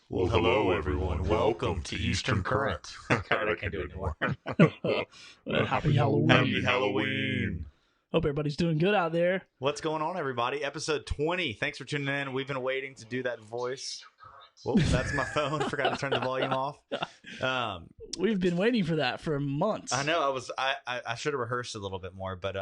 Well, hello everyone. Welcome to Eastern Current. God, I can't do it anymore. Happy Halloween. Happy Halloween. Hope everybody's doing good out there. What's going on, everybody? Episode 20. Thanks for tuning in. We've been waiting to do that voice. Whoa, that's my phone. Forgot to turn the volume off. We've been waiting for that for months. I know. I should have rehearsed a little bit more, but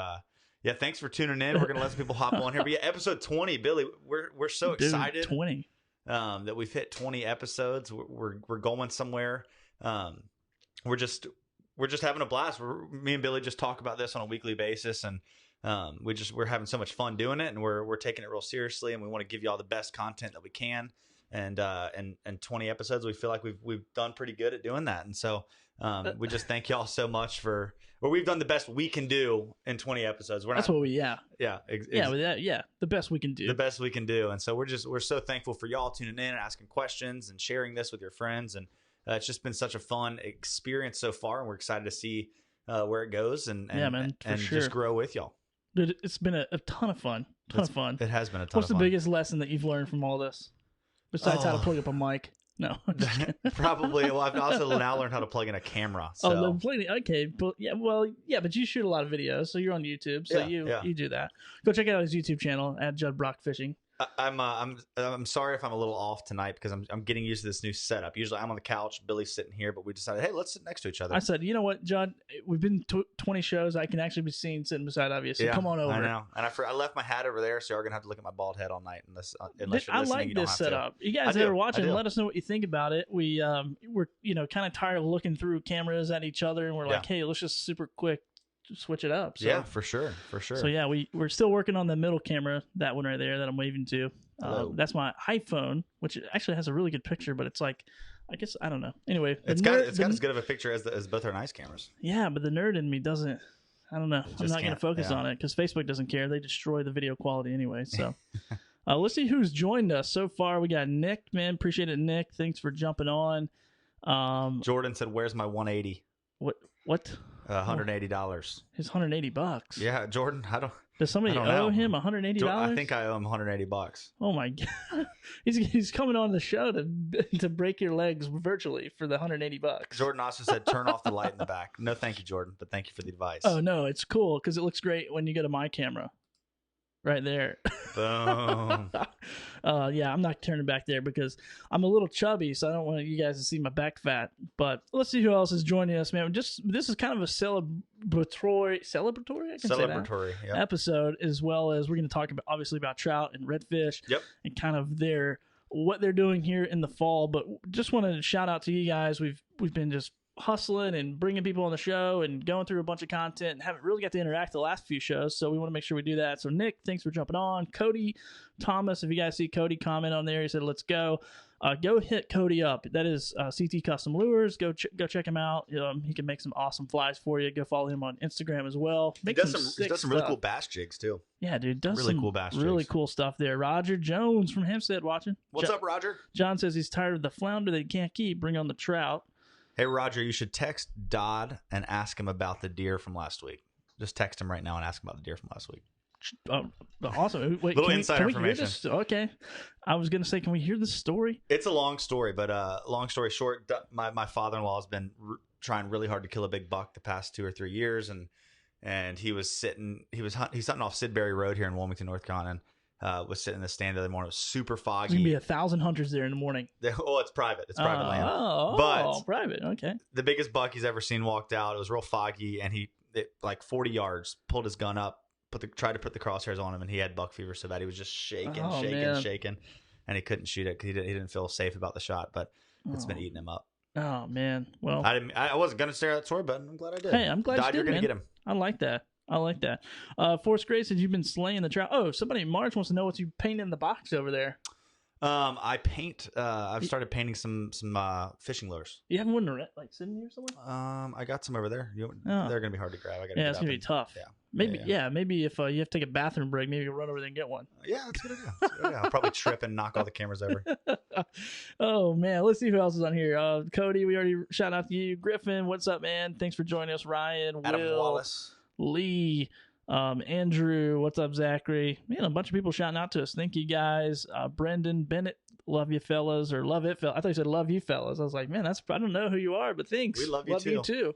yeah. Thanks for tuning in. We're gonna let some people hop on here. But yeah, episode 20, Billy. We're so excited. 20. That we've hit 20 episodes. We're going somewhere. We're just having a blast. Me and Billy just talk about this on a weekly basis, and we're having so much fun doing it, and we're taking it real seriously, and we want to give you all the best content that we can. And 20 episodes, we feel like we've done pretty good at doing that, and so we just thank y'all so much for. Well, we've done the best we can do in 20 episodes. The best we can do. The best we can do, and so we're so thankful for y'all tuning in and asking questions and sharing this with your friends, and it's just been such a fun experience so far, and we're excited to see where it goes and sure. just grow with y'all. Dude, it's been a ton of fun. It has been a ton of fun. What's the biggest lesson that you've learned from all this, besides how to plug up a mic? No, probably. Well, I've also now learned how to plug in a camera. So. Okay, but but you shoot a lot of videos, so you're on YouTube, so you do that. Go check out his YouTube channel at Judd Brock Fishing. I'm sorry if I'm a little off tonight because I'm getting used to this new setup. Usually I'm on the couch, Billy's sitting here, but we decided, hey, let's sit next to each other. I said, you know what, John, we've been 20 shows. I can actually be seen sitting beside of you, so come on over. I know, and I left my hat over there, so you're gonna have to look at my bald head all night unless you're listening. I like this setup. You guys that are watching, let us know what you think about it. We're kind of tired of looking through cameras at each other, and we're like, hey, let's just super quick switch it up. So, yeah, for sure. So yeah, we're still working on the middle camera, that one right there that I'm waving to. That's my iPhone, which actually has a really good picture, but it's like, I guess, I don't know. Anyway, it's got as good of a picture as both our nice cameras. Yeah, but the nerd in me doesn't. I don't know. I'm not going to focus on it because Facebook doesn't care. They destroy the video quality anyway. So let's see who's joined us so far. We got Nick, man. Appreciate it, Nick. Thanks for jumping on. Jordan said, "Where's my 180?" What? $180. His $180. Yeah, Jordan. Does somebody owe him $180? I think I owe him $180. Oh my god, he's coming on the show to break your legs virtually for the $180. Jordan also said, "Turn off the light in the back." No, thank you, Jordan, but thank you for the advice. Oh no, it's cool because it looks great when you go to my camera. Right there. Boom. Yeah, I'm not turning back there because I'm a little chubby, so I don't want you guys to see my back fat. But let's see who else is joining us, man. This is kind of a celebratory episode, as well as we're going to talk about obviously trout and redfish, and kind of what they're doing here in the fall. But just wanted to shout out to you guys. We've been just hustling and bringing people on the show and going through a bunch of content and haven't really got to interact the last few shows, so we want to make sure we do that. So Nick, thanks for jumping on. Cody Thomas, if you guys see Cody comment on there, he said let's go. Go hit Cody up. That is CT Custom Lures. Go check him out. He can make some awesome flies for you. Go follow him on Instagram as well. He does some really cool bass jigs too. Yeah, dude, does really some cool bass really jigs. Cool stuff there. Roger Jones from Hempstead watching. What's up, Roger? John says he's tired of the flounder they can't keep. Bring on the trout. Hey, Roger, you should text Dodd and ask him about the deer from last week. Just text him right now and ask him about the deer from last week. Awesome. Wait, little insider can we information. Hear this? Okay. I was going to say, can we hear this story? It's a long story, but long story short, my father-in-law has been trying really hard to kill a big buck the past 2 or 3 years, and he's hunting off Sidbury Road here in Wilmington, North Carolina. Was sitting in the stand the other morning. It was super foggy. There's going to be 1,000 hunters there in the morning. Oh, it's private. It's private land. Oh, private. Okay. The biggest buck he's ever seen walked out. It was real foggy, and he like 40 yards, pulled his gun up, tried to put the crosshairs on him, and he had buck fever so bad he was just shaking, and he couldn't shoot it because he didn't feel safe about the shot, but it's been eating him up. Oh man. Well, I wasn't gonna share that story, but I'm glad I did. Hey, I'm glad you did, you're gonna get him. I like that. Forrest Gray says you've been slaying the trout. Oh, somebody in March wants to know what you paint in the box over there. I paint. I've started painting some fishing lures. You have one like sitting here somewhere? I got some over there. They're gonna be hard to grab. It's gonna be tough. Yeah. Maybe if you have to take a bathroom break, maybe you'll run over there and get one. Yeah, that's a good idea. I'll probably trip and knock all the cameras over. Oh man, let's see who else is on here. Cody, we already shout out to you. Griffin, what's up, man? Thanks for joining us. Ryan, Adam Will, Wallace, Lee, Andrew, what's up, Zachary? Man, a bunch of people shouting out to us. Thank you guys. Brendan Bennett love you fellas, or love it fellas. I thought you said love you fellas. I was like, man, I don't know who you are, but thanks. We love you too.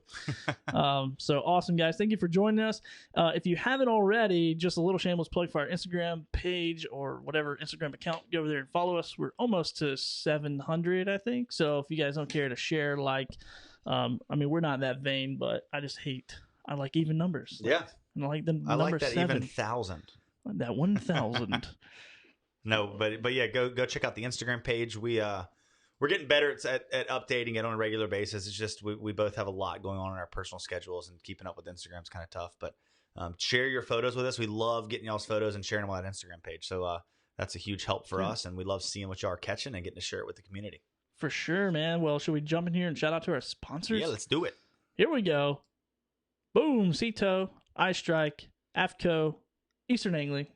So awesome, guys. Thank you for joining us. If you haven't already, just a little shameless plug for our Instagram page or whatever Instagram account. Go over there and follow us. We're almost to 700, I think. So if you guys don't care to share, I mean, we're not that vain, but I like even numbers. Yeah. I like the I number like that 7. even 1,000. That 1,000. No, but yeah, go check out the Instagram page. We're getting better at updating it on a regular basis. It's just we both have a lot going on in our personal schedules, and keeping up with Instagram is kind of tough. But share your photos with us. We love getting y'all's photos and sharing them on that Instagram page. So that's a huge help for us, and we love seeing what y'all are catching and getting to share it with the community. For sure, man. Well, should we jump in here and shout out to our sponsors? Yeah, let's do it. Here we go. Boom, Ceto, iStrike, AFCO, Eastern Angling.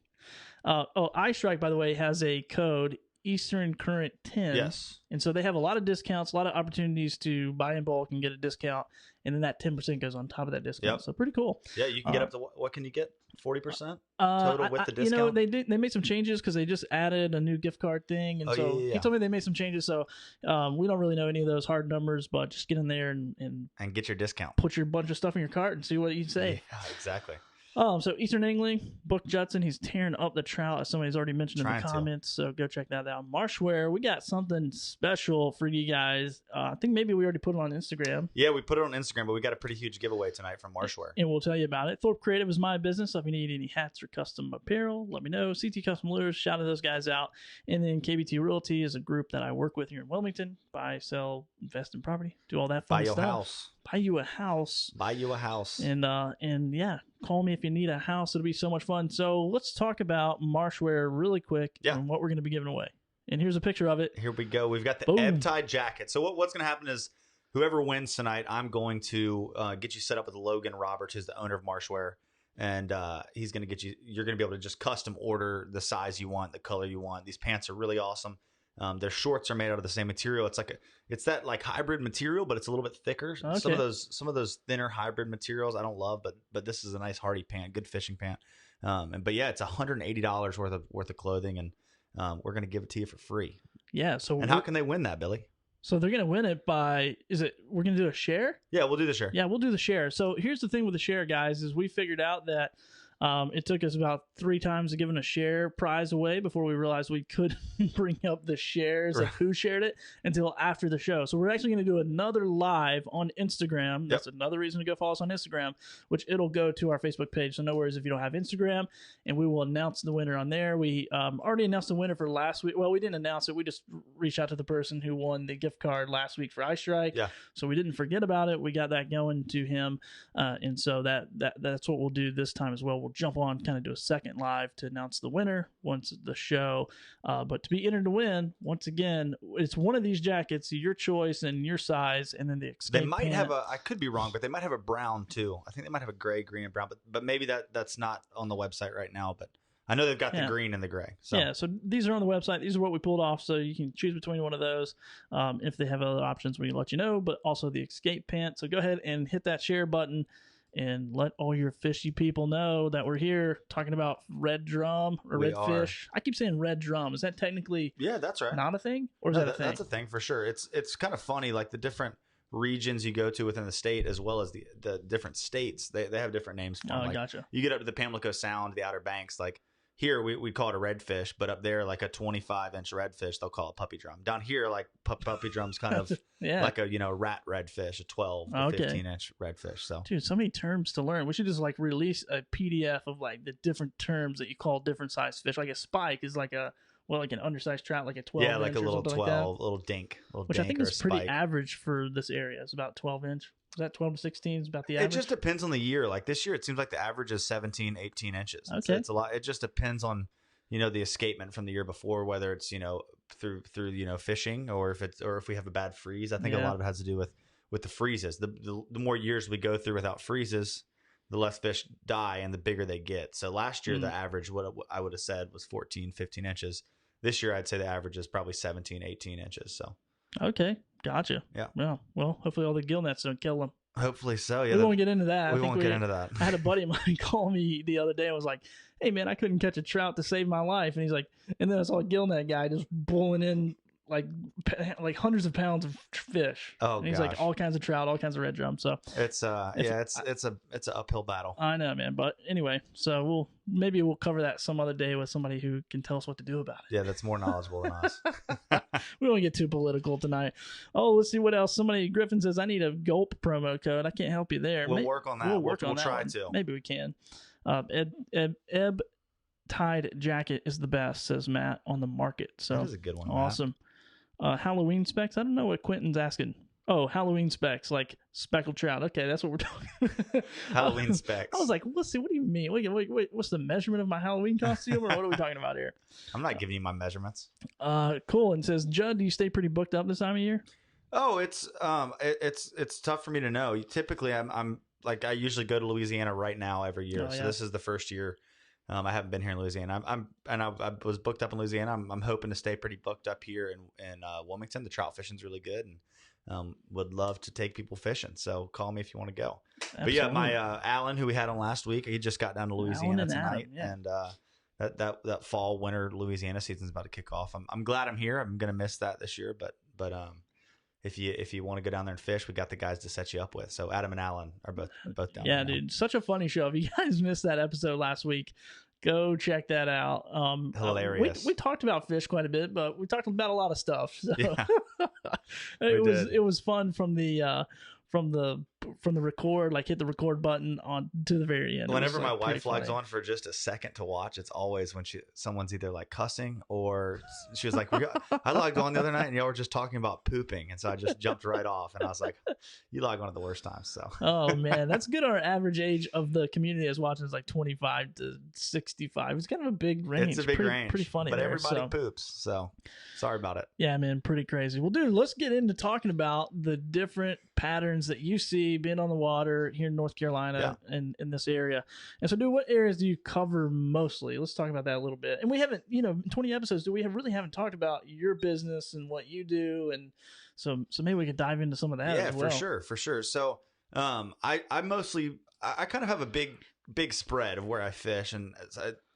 iStrike, by the way, has a code Eastern Current 10. Yes. And so they have a lot of discounts, a lot of opportunities to buy in bulk and get a discount. And then that 10% goes on top of that discount. Yep. So pretty cool. Yeah, you can get up to what can you get? 40% total with the discount? They made some changes because they just added a new gift card thing. And he told me they made some changes. So we don't really know any of those hard numbers, but just get in there and get your discount. Put your bunch of stuff in your cart and see what you say. Yeah, exactly. So Eastern Angling, Book Judson, he's tearing up the trout, as somebody's already mentioned in the comments. So go check that out. Marshware, we got something special for you guys. I think maybe we already put it on Instagram. Yeah, we put it on Instagram, but we got a pretty huge giveaway tonight from Marshware. And we'll tell you about it. Thorpe Creative is my business. So if you need any hats or custom apparel, let me know. CT Custom Lures, shout out those guys out. And then KBT Realty is a group that I work with here in Wilmington. Buy, sell, invest in property, do all that fun stuff. Buy you a house. Buy you a house. And yeah, call me if you need a house. It'll be so much fun. So let's talk about Marshware really quick and what we're going to be giving away. And here's a picture of it. Here we go. We've got the Ebb Tide jacket. So what's going to happen is whoever wins tonight, I'm going to get you set up with Logan Roberts, who's the owner of Marshware. And he's going to get you're going to be able to just custom order the size you want, the color you want. These pants are really awesome. Their shorts are made out of the same material. It's that like hybrid material, but it's a little bit thicker. Okay. Some of those thinner hybrid materials I don't love, but this is a nice hardy pant, good fishing pant. But yeah, it's $180 worth of clothing, and we're gonna give it to you for free. Yeah. So how can they win that, Billy? So they're gonna win it by we're gonna do a share? Yeah, we'll do the share. Yeah, we'll do the share. So here's the thing with the share, guys, is we figured out that it took us about 3 times to give a share prize away before we realized we couldn't bring up the shares of who shared it until after the show. So we're actually going to do another live on Instagram. That's another reason to go follow us on Instagram, which it'll go to our Facebook page. So no worries if you don't have Instagram, and we will announce the winner on there. We already announced the winner for last week. Well, we didn't announce it. We just reached out to the person who won the gift card last week for iStrike. Yeah. So we didn't forget about it. We got that going to him. And so that's what we'll do this time as well. We'll jump on, kind of do a second live to announce the winner once the show. But to be entered to win, once again, it's one of these jackets, your choice and your size, and then the escape. They might have I could be wrong, but they might have a brown too. I think they might have a gray, green, and brown, but maybe that's not on the website right now. But I know they've got the green and the gray. So. Yeah, so these are on the website. These are what we pulled off, so you can choose between one of those. If they have other options, we can let you know, but also the escape pant. So go ahead and hit that share button and let all your fishy people know that we're here talking about red drum or redfish. I keep saying red drum. Is that technically that's right. Not a thing? Or is that a thing? That's a thing for sure. It's kind of funny, like the different regions you go to within the state, as well as the different states, they have different names for them. Gotcha. You get up to the Pamlico Sound, the Outer Banks, like here we call it a redfish, but up there, like a 25-inch redfish, they'll call it puppy drum. Down here, like puppy drum's kind of like a rat redfish, a 12 to 15-inch redfish. So, dude, so many terms to learn. We should just like release a PDF of like the different terms that you call different size fish. Like a spike is like an undersized trout, like a 12. Yeah, like a little 12, like little dink, which I think is pretty average for this area. It's about 12-inch. Is that 12 to 16 is about the average? It just depends on the year. Like this year, it seems like the average is 17, 18 inches. Okay. So it's a lot. It just depends on, the escapement from the year before, whether it's, through fishing or if we have a bad freeze. I think a lot of it has to do with the freezes. The more years we go through without freezes, the less fish die and the bigger they get. So last year, the average, what I would have said, was 14, 15 inches. This year, I'd say the average is probably 17, 18 inches. So. Okay. Gotcha. Yeah. Well, hopefully all the gill nets don't kill them. Hopefully so. Yeah, we won't get into that. We won't get into that. I had a buddy of mine call me the other day and was like, "Hey man, I couldn't catch a trout to save my life," and he's like, and then I saw a gillnet guy just pulling in like hundreds of pounds of fish. Oh, and he's like all kinds of trout, all kinds of red drum. So it's it's an uphill battle. I know, man. But anyway, so maybe we'll cover that some other day with somebody who can tell us what to do about it. Yeah, that's more knowledgeable than us. We don't get too political tonight. Oh, let's see what else. Griffin says, I need a Gulp promo code. I can't help you there. We'll work on that. We'll try to. Maybe we can. Ebb Tide jacket is the best, says Matt on the market. So that is a good one. Awesome. Halloween specs. I don't know what Quentin's asking. Oh, Halloween specs, like speckled trout. Okay, that's what we're talking. Halloween specs. I was like, let's see. What do you mean? Wait, what's the measurement of my Halloween costume, or what are we talking about here? I'm not giving you my measurements. Cool. And says, Judd, do you stay pretty booked up this time of year? Oh, it's tough for me to know. Typically, I'm like, I usually go to Louisiana right now every year. So this is the first year. I haven't been here in Louisiana. I was booked up in Louisiana. I'm hoping to stay pretty booked up here in Wilmington. The trout fishing's really good, and would love to take people fishing. So call me if you want to go. Absolutely. But yeah, my Alan, who we had on last week, he just got down to Louisiana tonight, and that fall winter Louisiana season's about to kick off. I'm glad I'm here. I'm gonna miss that this year, but if you want to go down there and fish, we got the guys to set you up with. So Adam and Alan are both down there. Yeah, dude, such a funny show. If you guys missed that episode last week, go check that out. Hilarious. We talked about fish quite a bit, but we talked about a lot of stuff. So. Yeah, it was fun from the record, like hit the record button on to the very end. Whenever my wife logs on for just a second to watch, it's always when someone's either like cussing or she was like, I logged on the other night and y'all were just talking about pooping, and so I just jumped right off, and I was like, you log on at the worst time. So oh man, that's good. Our average age of the community is watching is like 25 to 65. It's kind of a big range. It's a big range. Pretty funny, but everybody poops. So sorry about it. Yeah, man, pretty crazy. Well, dude, let's get into talking about the different patterns that you see being on the water here in North Carolina and in this area. And so, dude, what areas do you cover mostly? Let's talk about that a little bit. And we haven't, in 20 episodes, really haven't talked about your business and what you do. And so maybe we could dive into some of that as well. For sure. So I kind of have a big spread of where I fish. And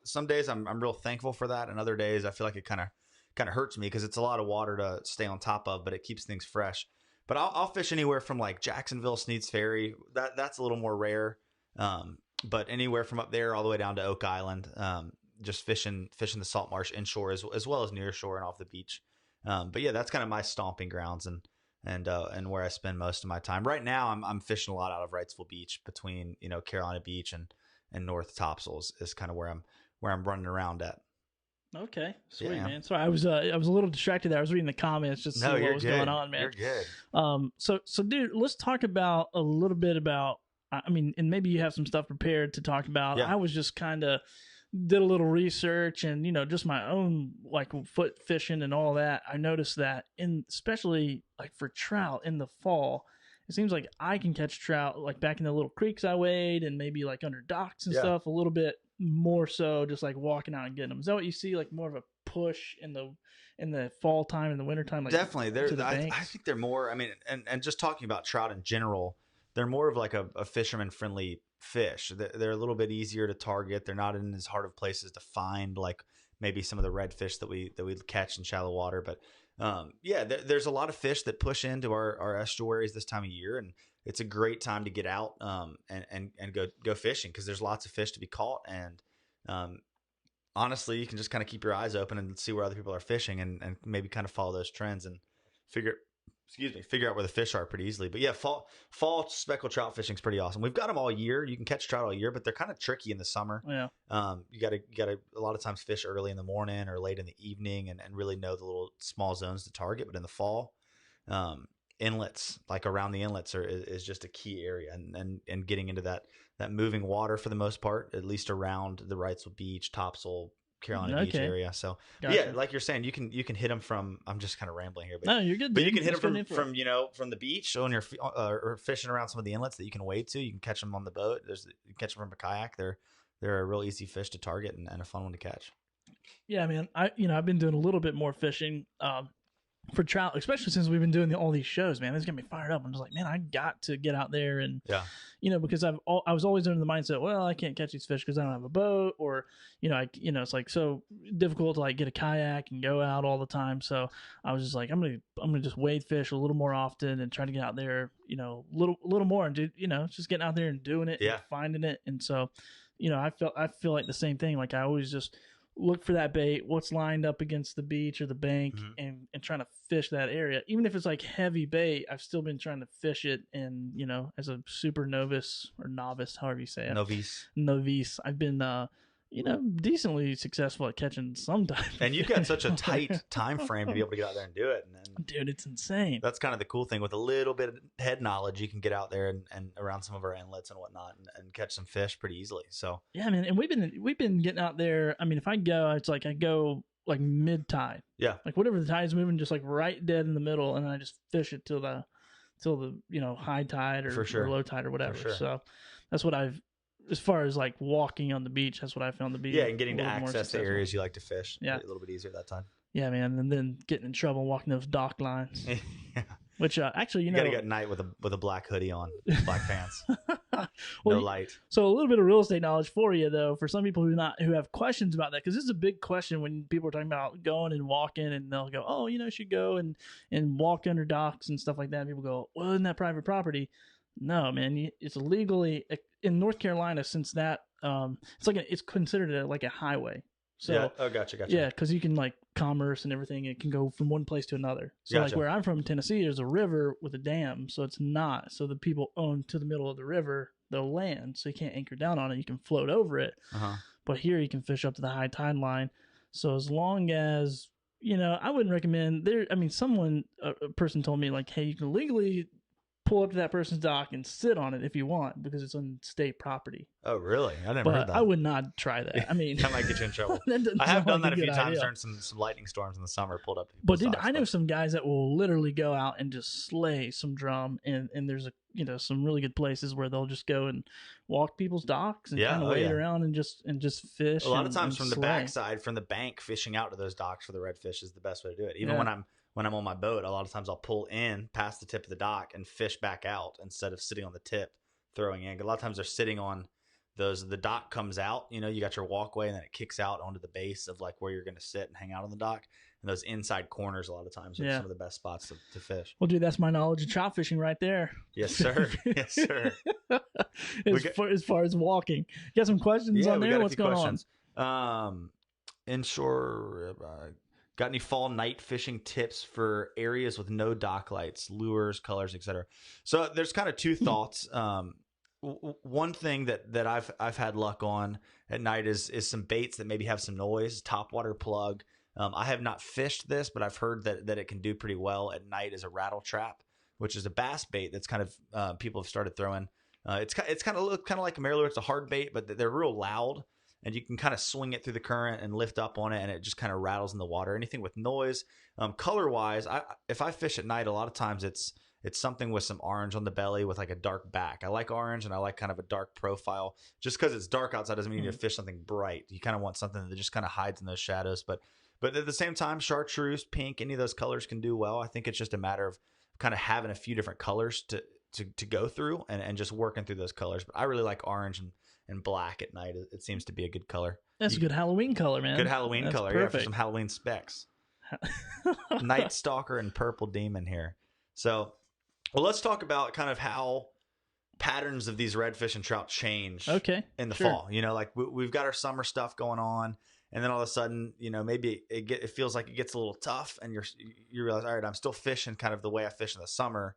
some days I'm real thankful for that. And other days I feel like it kind of hurts me because it's a lot of water to stay on top of, but it keeps things fresh. But I'll fish anywhere from like Jacksonville, Sneads Ferry. That's a little more rare. But anywhere from up there all the way down to Oak Island, just fishing the salt marsh inshore as well as near shore and off the beach. But yeah, that's kind of my stomping grounds and where I spend most of my time. Right now, I'm fishing a lot out of Wrightsville Beach between Carolina Beach and North Topsail is kind of where I'm running around at. Okay, sweet, man. Sorry, I was a little distracted there. I was reading the comments just to see what was going on, man. You're good. So, dude, let's talk about a little bit about. I mean, and maybe you have some stuff prepared to talk about. Yeah. I was just kind of did a little research and just my own like foot fishing and all that. I noticed that especially like for trout in the fall, it seems like I can catch trout like back in the little creeks I wade and maybe like under docks and stuff a little bit more so just like walking out and getting them. Is that what you see, like more of a push in the fall time and the winter time? Like definitely I think they're more, I mean, and just talking about trout in general, they're more of like a fisherman friendly fish. They're a little bit easier to target. They're not in as hard of places to find like maybe some of the redfish that we catch in shallow water. But there's a lot of fish that push into our estuaries this time of year, and it's a great time to get out and go fishing because there's lots of fish to be caught. And honestly, you can just kind of keep your eyes open and see where other people are fishing and maybe kind of follow those trends and figure out where the fish are pretty easily. But yeah, fall speckled trout fishing is pretty awesome. We've got them all year. You can catch trout all year, but they're kind of tricky in the summer. Yeah. You got to a lot of times fish early in the morning or late in the evening and really know the little small zones to target. But in the fall, inlets, like around the inlets is just a key area and getting into that moving water for the most part, at least around the Wrightsville Beach, Topsail, Carolina Beach area. So gotcha. Like you're saying, you can hit them from. I'm just kind of rambling here, but no, you're good. But you can hit them from the beach on your or fishing around some of the inlets that you can wade to. You can catch them on the boat. You can catch them from a kayak. They're a real easy fish to target and a fun one to catch. Yeah, man. I've been doing a little bit more fishing. for trout, especially since we've been doing all these shows, man. It's getting me fired up. I'm just like, man, I got to get out there and, because I was always under the mindset, well, I can't catch these fish because I don't have a boat, or, it's like so difficult to like get a kayak and go out all the time. So I was just like, I'm gonna just wade fish a little more often and try to get out there, little more and do, just getting out there and doing it, and finding it. And so, I feel like the same thing. Like I always just look for that bait, what's lined up against the beach or the bank, and trying to fish that area. Even if it's like heavy bait, I've still been trying to fish it. And, as a super novice or novice, however you say it. Novice. I've been, decently successful at catching some type. And you've got such a tight time frame to be able to get out there and do it. And then, dude, it's insane. That's kind of the cool thing. With a little bit of head knowledge, you can get out there and around some of our inlets and whatnot and catch some fish pretty easily. So yeah, man. And we've been getting out there. I mean, if I go, it's like I go like mid tide. Yeah. Like whatever the tide's moving, just like right dead in the middle, and then I just fish it till the high tide or low tide or whatever. Sure. So that's what as far as like walking on the beach, that's what I found to be. Yeah, and getting to access the areas you like to fish. Yeah. A little bit easier that time. Yeah, man. And then getting in trouble walking those dock lines. Yeah. Which actually, you got to get at night with a black hoodie on, black pants, no light. So a little bit of real estate knowledge for you, though, for some people who have questions about that, because this is a big question when people are talking about going and walking, and they'll go, "Oh, you should go and walk under docks and stuff like that." And people go, "Well, isn't that private property?" No, man, it's legally in North Carolina. Since that, it's considered like a highway. So, yeah. Oh, gotcha. Yeah, because you can like commerce and everything. It can go from one place to another. So like where I'm from, Tennessee, there's a river with a dam. So it's not. So the people own to the middle of the river the land. So you can't anchor down on it. You can float over it. But here you can fish up to the high tide line. So as long as, I wouldn't recommend there. I mean, a person told me like, hey, you can legally pull up to that person's dock and sit on it if you want, because it's on state property. Oh, really? I never heard that. I would not try that. I mean, that might get you in trouble. I have done that a few times during some lightning storms in the summer. Pulled up. But dude, I know some guys that will literally go out and just slay some drum, and there's some really good places where they'll just go and walk people's docks and kind of wade around and just fish. A lot of times from the backside, from the bank, fishing out to those docks for the redfish is the best way to do it. Even when I'm on my boat, a lot of times I'll pull in past the tip of the dock and fish back out instead of sitting on the tip throwing in. A lot of times they're sitting on the dock comes out, you got your walkway, and then it kicks out onto the base of like where you're going to sit and hang out on the dock. And those inside corners a lot of times are some of the best spots to fish. Well, dude, that's my knowledge of trout fishing right there. Yes, sir. Yes, sir. as far as walking. You got some questions on there? What's going questions. On? Inshore, got any fall night fishing tips for areas with no dock lights, lures, colors, etc.? So there's kind of two thoughts. One thing that I've had luck on at night is some baits that maybe have some noise. Topwater plug. I have not fished this, but I've heard that it can do pretty well at night as a rattle trap, which is a bass bait that's kind of people have started throwing. It's kind of like a marrow. It's a hard bait, but they're real loud, and you can kind of swing it through the current and lift up on it, and it just kind of rattles in the water. Anything with noise, color wise, if I fish at night, a lot of times it's something with some orange on the belly with like a dark back. I like orange, and I like kind of a dark profile. Just because it's dark outside doesn't mean you need to fish something bright. You kind of want something that just kind of hides in those shadows. But at the same time, chartreuse, pink, any of those colors can do well. I think it's just a matter of kind of having a few different colors to go through and just working through those colors. But I really like orange and black at night. It seems to be a good color. That's a good Halloween color, man. Good Halloween color. Perfect. Yeah, for some Halloween specs. Night Stalker and Purple Demon here. So, well, let's talk about kind of how patterns of these redfish and trout change in the fall. Like we've got our summer stuff going on, and then all of a sudden, maybe it feels like it gets a little tough, and you realize, all right, I'm still fishing kind of the way I fish in the summer.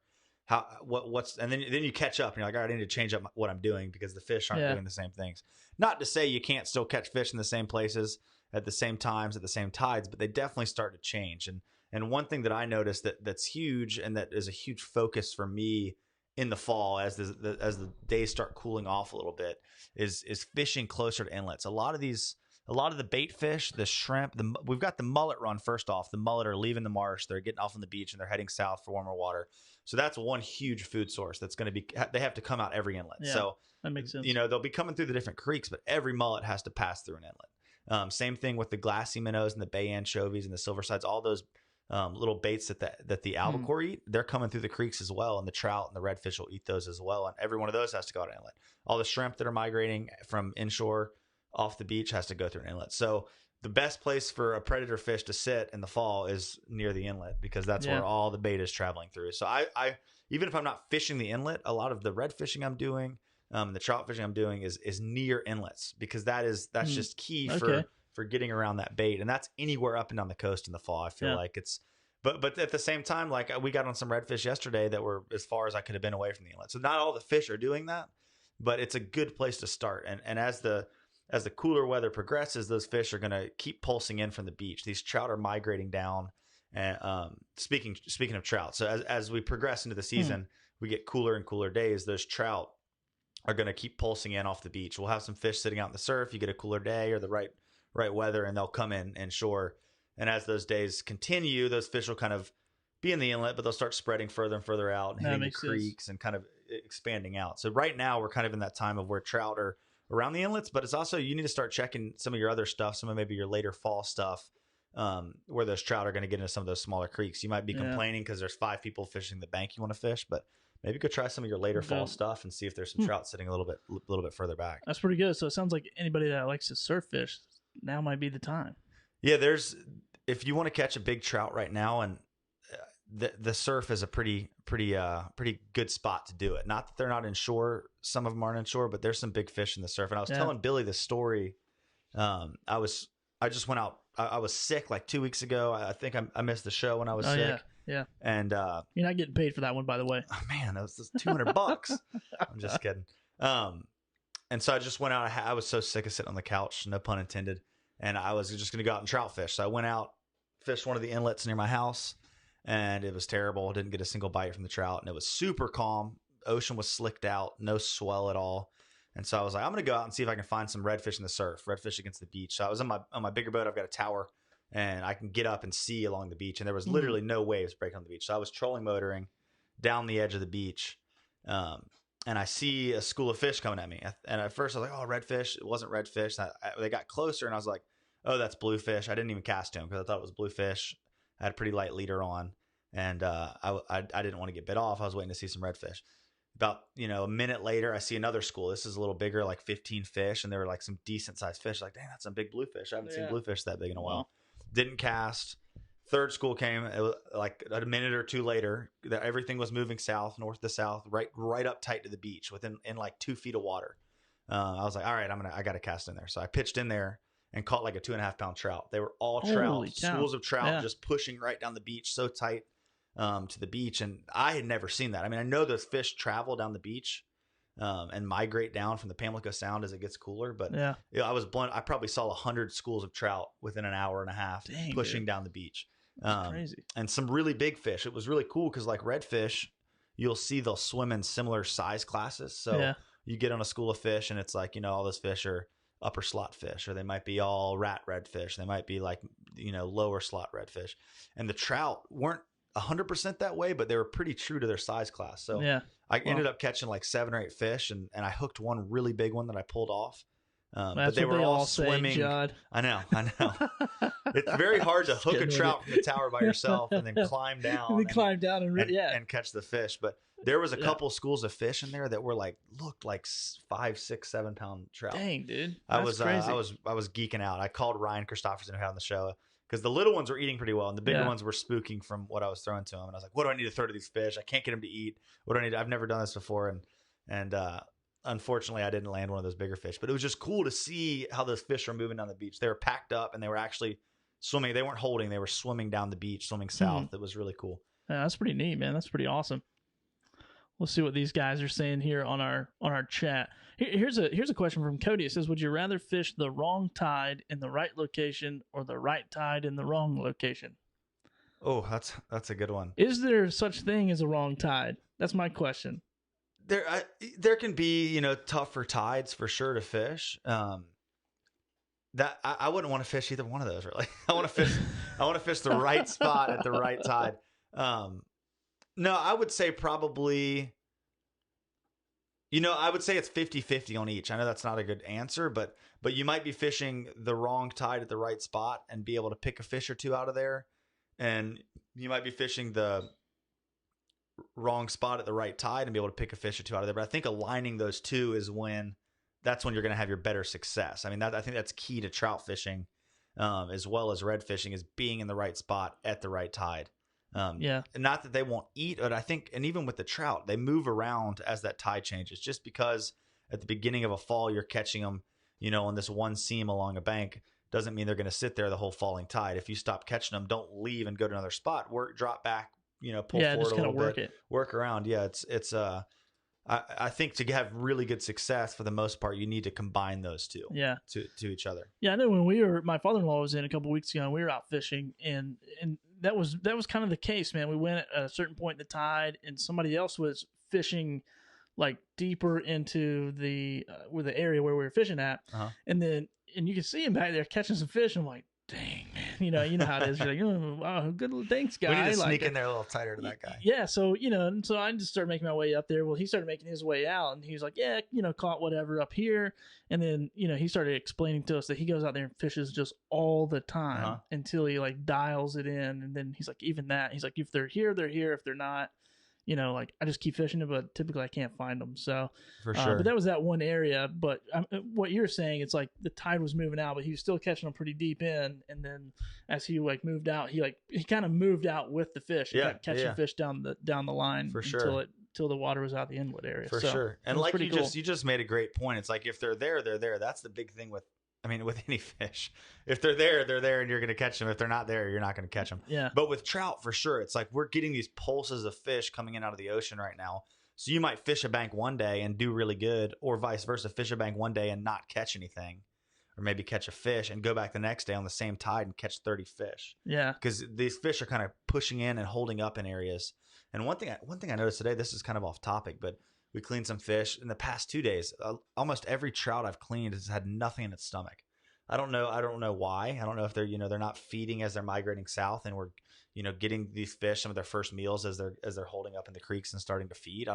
And then you catch up and you're like, all right, I need to change up what I'm doing because the fish aren't doing the same things. Not to say you can't still catch fish in the same places at the same times, at the same tides, but they definitely start to change. And one thing that I noticed that's huge, and that is a huge focus for me in the fall as the days start cooling off a little bit, is fishing closer to inlets. A lot of the bait fish, the shrimp, we've got the mullet run. First off, the mullet are leaving the marsh. They're getting off on the beach and they're heading south for warmer water. So that's one huge food source that's going to be, they have to come out every inlet. Yeah, so that makes sense. They'll be coming through the different creeks, but every mullet has to pass through an inlet. Same thing with the glassy minnows and the bay anchovies and the silver sides. All those little baits that the albacore eat. They're coming through the creeks as well, and the trout and the redfish will eat those as well. And every one of those has to go out an inlet. All the shrimp that are migrating from inshore off the beach has to go through an inlet. So the best place for a predator fish to sit in the fall is near the inlet, because that's where all the bait is traveling through. So I even if I'm not fishing the inlet, a lot of the red fishing I'm doing, the trout fishing I'm doing is near inlets, because that's just key for getting around that bait. And that's anywhere up and down the coast in the fall. I feel like it's, but at the same time, like we got on some redfish yesterday that were as far as I could have been away from the inlet. So not all the fish are doing that, but it's a good place to start. And as the cooler weather progresses, those fish are going to keep pulsing in from the beach. These trout are migrating down. And speaking of trout, so as we progress into the season, we get cooler and cooler days. Those trout are going to keep pulsing in off the beach. We'll have some fish sitting out in the surf. You get a cooler day or the right weather, and they'll come in shore. And as those days continue, those fish will kind of be in the inlet, but they'll start spreading further and further out and hitting the creeks and kind of expanding out. So right now we're kind of in that time of where trout are around the inlets, but it's also, you need to start checking some of your other stuff, some of maybe your later fall stuff, where those trout are going to get into some of those smaller creeks. You might be complaining because there's 5 people fishing the bank you want to fish, but maybe go try some of your later fall stuff and see if there's some trout sitting a little bit further back. That's pretty good. So it sounds like anybody that likes to surf fish, now might be the time. Yeah, if you want to catch a big trout right now, and the surf is a pretty good spot to do it. Not that they're not inshore, some of them aren't inshore, but there's some big fish in the surf. And I was telling Billy this story. I just went out. I was sick like 2 weeks ago. I think I missed the show when I was sick. Yeah. And you're not getting paid for that one, by the way. Oh man, that was just $200. I'm just kidding. And so I just went out. I was so sick of sitting on the couch, no pun intended. And I was just going to go out and trout fish. So I went out, fished one of the inlets near my house, and it was terrible. Didn't get a single bite from the trout, and it was super calm. Ocean was slicked out, no swell at all. And so I was like, I'm going to go out and see if I can find some redfish in the surf, redfish against the beach. So I was on my bigger boat. I've got a tower, and I can get up and see along the beach. And there was literally no waves breaking on the beach. So I was trolling motoring down the edge of the beach, and I see a school of fish coming at me. And at first I was like, oh, redfish. It wasn't redfish. They got closer, and I was like, oh, that's bluefish. I didn't even cast to him because I thought it was bluefish. I had a pretty light leader on, and I didn't want to get bit off. I was waiting to see some redfish. About, a minute later, I see another school. This is a little bigger, like 15 fish, and they were like some decent sized fish. Like, dang, that's some big bluefish. I haven't seen bluefish that big in a while. Didn't cast. Third school came. It was like a minute or two later. Everything was moving south, north to south, right up tight to the beach, in like 2 feet of water. I was like, all right, I got to cast in there. So I pitched in there and caught like a 2.5 pound trout. They were all trout, schools of trout, just pushing right down the beach, so tight to the beach. And I had never seen that. I mean, I know those fish travel down the beach and migrate down from the Pamlico Sound as it gets cooler, but I was blown. I probably saw 100 schools of trout within an hour and a half pushing down the beach. That's crazy. And some really big fish. It was really cool because like redfish, you'll see they'll swim in similar size classes. So you get on a school of fish and it's like, all those fish are upper slot fish, or they might be all rat redfish. They might be like, lower slot redfish. And the trout weren't 100% that way, but they were pretty true to their size class. So I ended up catching like 7 or 8 fish, and I hooked one really big one that I pulled off. But they were all swimming. Say, I know. It's very hard to hook a trout from the tower by yourself and then climb down and catch the fish. But there was a couple schools of fish in there that were looked like 5, 6, 7 pound trout. Dang, dude. That's crazy. I was geeking out. I called Ryan Christopherson, who had on the show, because the little ones were eating pretty well and the bigger ones were spooking from what I was throwing to them. And I was like, what do I need to throw to these fish? I can't get them to eat. What do I need? I've never done this before. And unfortunately, I didn't land one of those bigger fish, but it was just cool to see how those fish were moving down the beach. They were packed up and they were actually swimming. They weren't holding. They were swimming down the beach, swimming south. It was really cool. Yeah, that's pretty neat, man. That's pretty awesome. We'll see what these guys are saying here on our chat. Here's a question from Cody. It says, would you rather fish the wrong tide in the right location or the right tide in the wrong location? Oh, that's a good one. Is there such thing as a wrong tide? That's my question. There can be, tougher tides for sure to fish. That I wouldn't want to fish either one of those, really. I want to fish the right spot at the right tide. No, I would say probably, I would say it's 50-50 on each. I know that's not a good answer, but you might be fishing the wrong tide at the right spot and be able to pick a fish or two out of there. and you might be fishing the wrong spot at the right tide and be able to pick a fish or two out of there. But I think aligning those two is that's when you're going to have your better success. I mean, I think that's key to trout fishing, as well as red fishing, is being in the right spot at the right tide. And not that they won't eat, but I think, and even with the trout, they move around as that tide changes. Just because at the beginning of a fall you're catching them, on this one seam along a bank, doesn't mean they're going to sit there the whole falling tide. If you stop catching them, don't leave and go to another spot. Drop back, pull forward a little bit, work around. Yeah, I think to have really good success, for the most part, you need to combine those two. Yeah. To each other. Yeah, I know when my father-in-law was in a couple of weeks ago, and we were out fishing, and that was kind of the case, man. We went at a certain point in the tide, and somebody else was fishing like deeper into the area where we were fishing at, and you can see him back there catching some fish. And I'm like, dang, man. You know how it is. You're like, oh, wow, good, thanks, guy. We need to sneak in there a little tighter to that guy. Yeah, so so I just started making my way up there. Well, he started making his way out, and he was like, yeah, caught whatever up here. And then he started explaining to us that he goes out there and fishes just all the time until he like dials it in. And then he's like, even that, he's like, if they're here, they're here. If they're not, like I just keep fishing it, but typically I can't find them. So for sure. But that was that one area. But what you're saying, it's like the tide was moving out, but he was still catching them pretty deep in. And then as he like moved out, he kind of moved out with the fish. He kept catching fish down the line for sure until the water was out the inlet area. For sure. And like you just made a great point. It's like if they're there, they're there. That's the big thing with any fish. If they're there, they're there, and you're going to catch them. If they're not there, you're not going to catch them. Yeah. But with trout, for sure, it's like we're getting these pulses of fish coming in out of the ocean right now. So you might fish a bank one day and do really good, or vice versa, fish a bank one day and not catch anything, or maybe catch a fish and go back the next day on the same tide and catch 30 fish. Yeah. Because these fish are kind of pushing in and holding up in areas. And one thing I noticed today, this is kind of off topic, but we cleaned some fish in the past 2 days. Almost every trout I've cleaned has had nothing in its stomach. I don't know why. I don't know if they're they're not feeding as they're migrating south, and we're getting these fish some of their first meals as they're holding up in the creeks and starting to feed.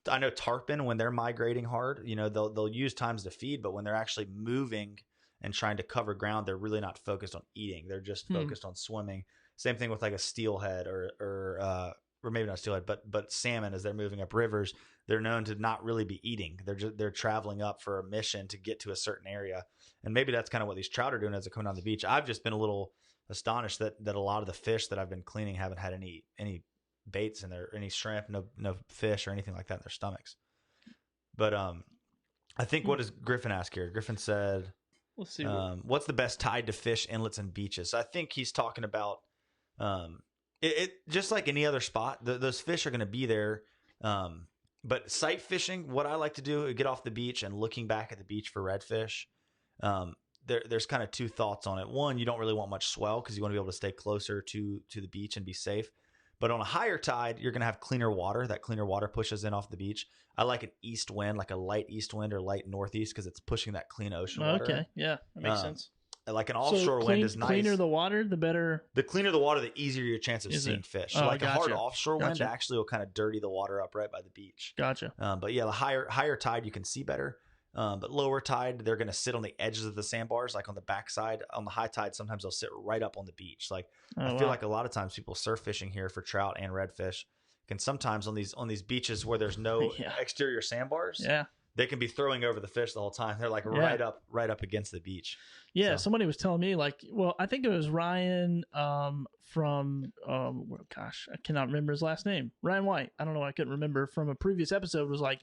I know tarpon, when they're migrating hard, they'll use times to feed, but when they're actually moving and trying to cover ground, they're really not focused on eating. They're just focused on swimming. Same thing with like a steelhead or maybe not steelhead, but salmon, as they're moving up rivers, they're known to not really be eating. They're traveling up for a mission to get to a certain area. And maybe that's kind of what these trout are doing as they're coming down the beach. I've just been a little astonished that a lot of the fish that I've been cleaning haven't had any baits in there, any shrimp, no fish or anything like that in their stomachs. But I think, what does Griffin ask here? Griffin said, let's see, what's the best tide to fish inlets and beaches? So I think he's talking about it just like any other spot. Those fish are going to be there. But sight fishing, what I like to do, get off the beach and looking back at the beach for redfish. There's kind of two thoughts on it. One, you don't really want much swell because you want to be able to stay closer to the beach and be safe. But on a higher tide, you're going to have cleaner water. That cleaner water pushes in off the beach. I like an east wind, like a light east wind or light northeast, because it's pushing that clean ocean water. Okay, yeah, that makes sense. Like an offshore wind is nice. The cleaner the water, the better. The cleaner the water, the easier your chance of seeing fish. So like a hard offshore wind actually will kind of dirty the water up right by the beach. Gotcha. But yeah, the higher tide you can see better. But lower tide, they're going to sit on the edges of the sandbars, like on the backside. On the high tide, sometimes they'll sit right up on the beach. Like I feel like a lot of times people surf fishing here for trout and redfish can sometimes on these beaches where there's no exterior sandbars. Yeah. They can be throwing over the fish the whole time. They're like right up against the beach. Yeah, so. Somebody was telling me I think it was Ryan from gosh, I cannot remember his last name. Ryan White. I don't know. I couldn't remember from a previous episode. Was like,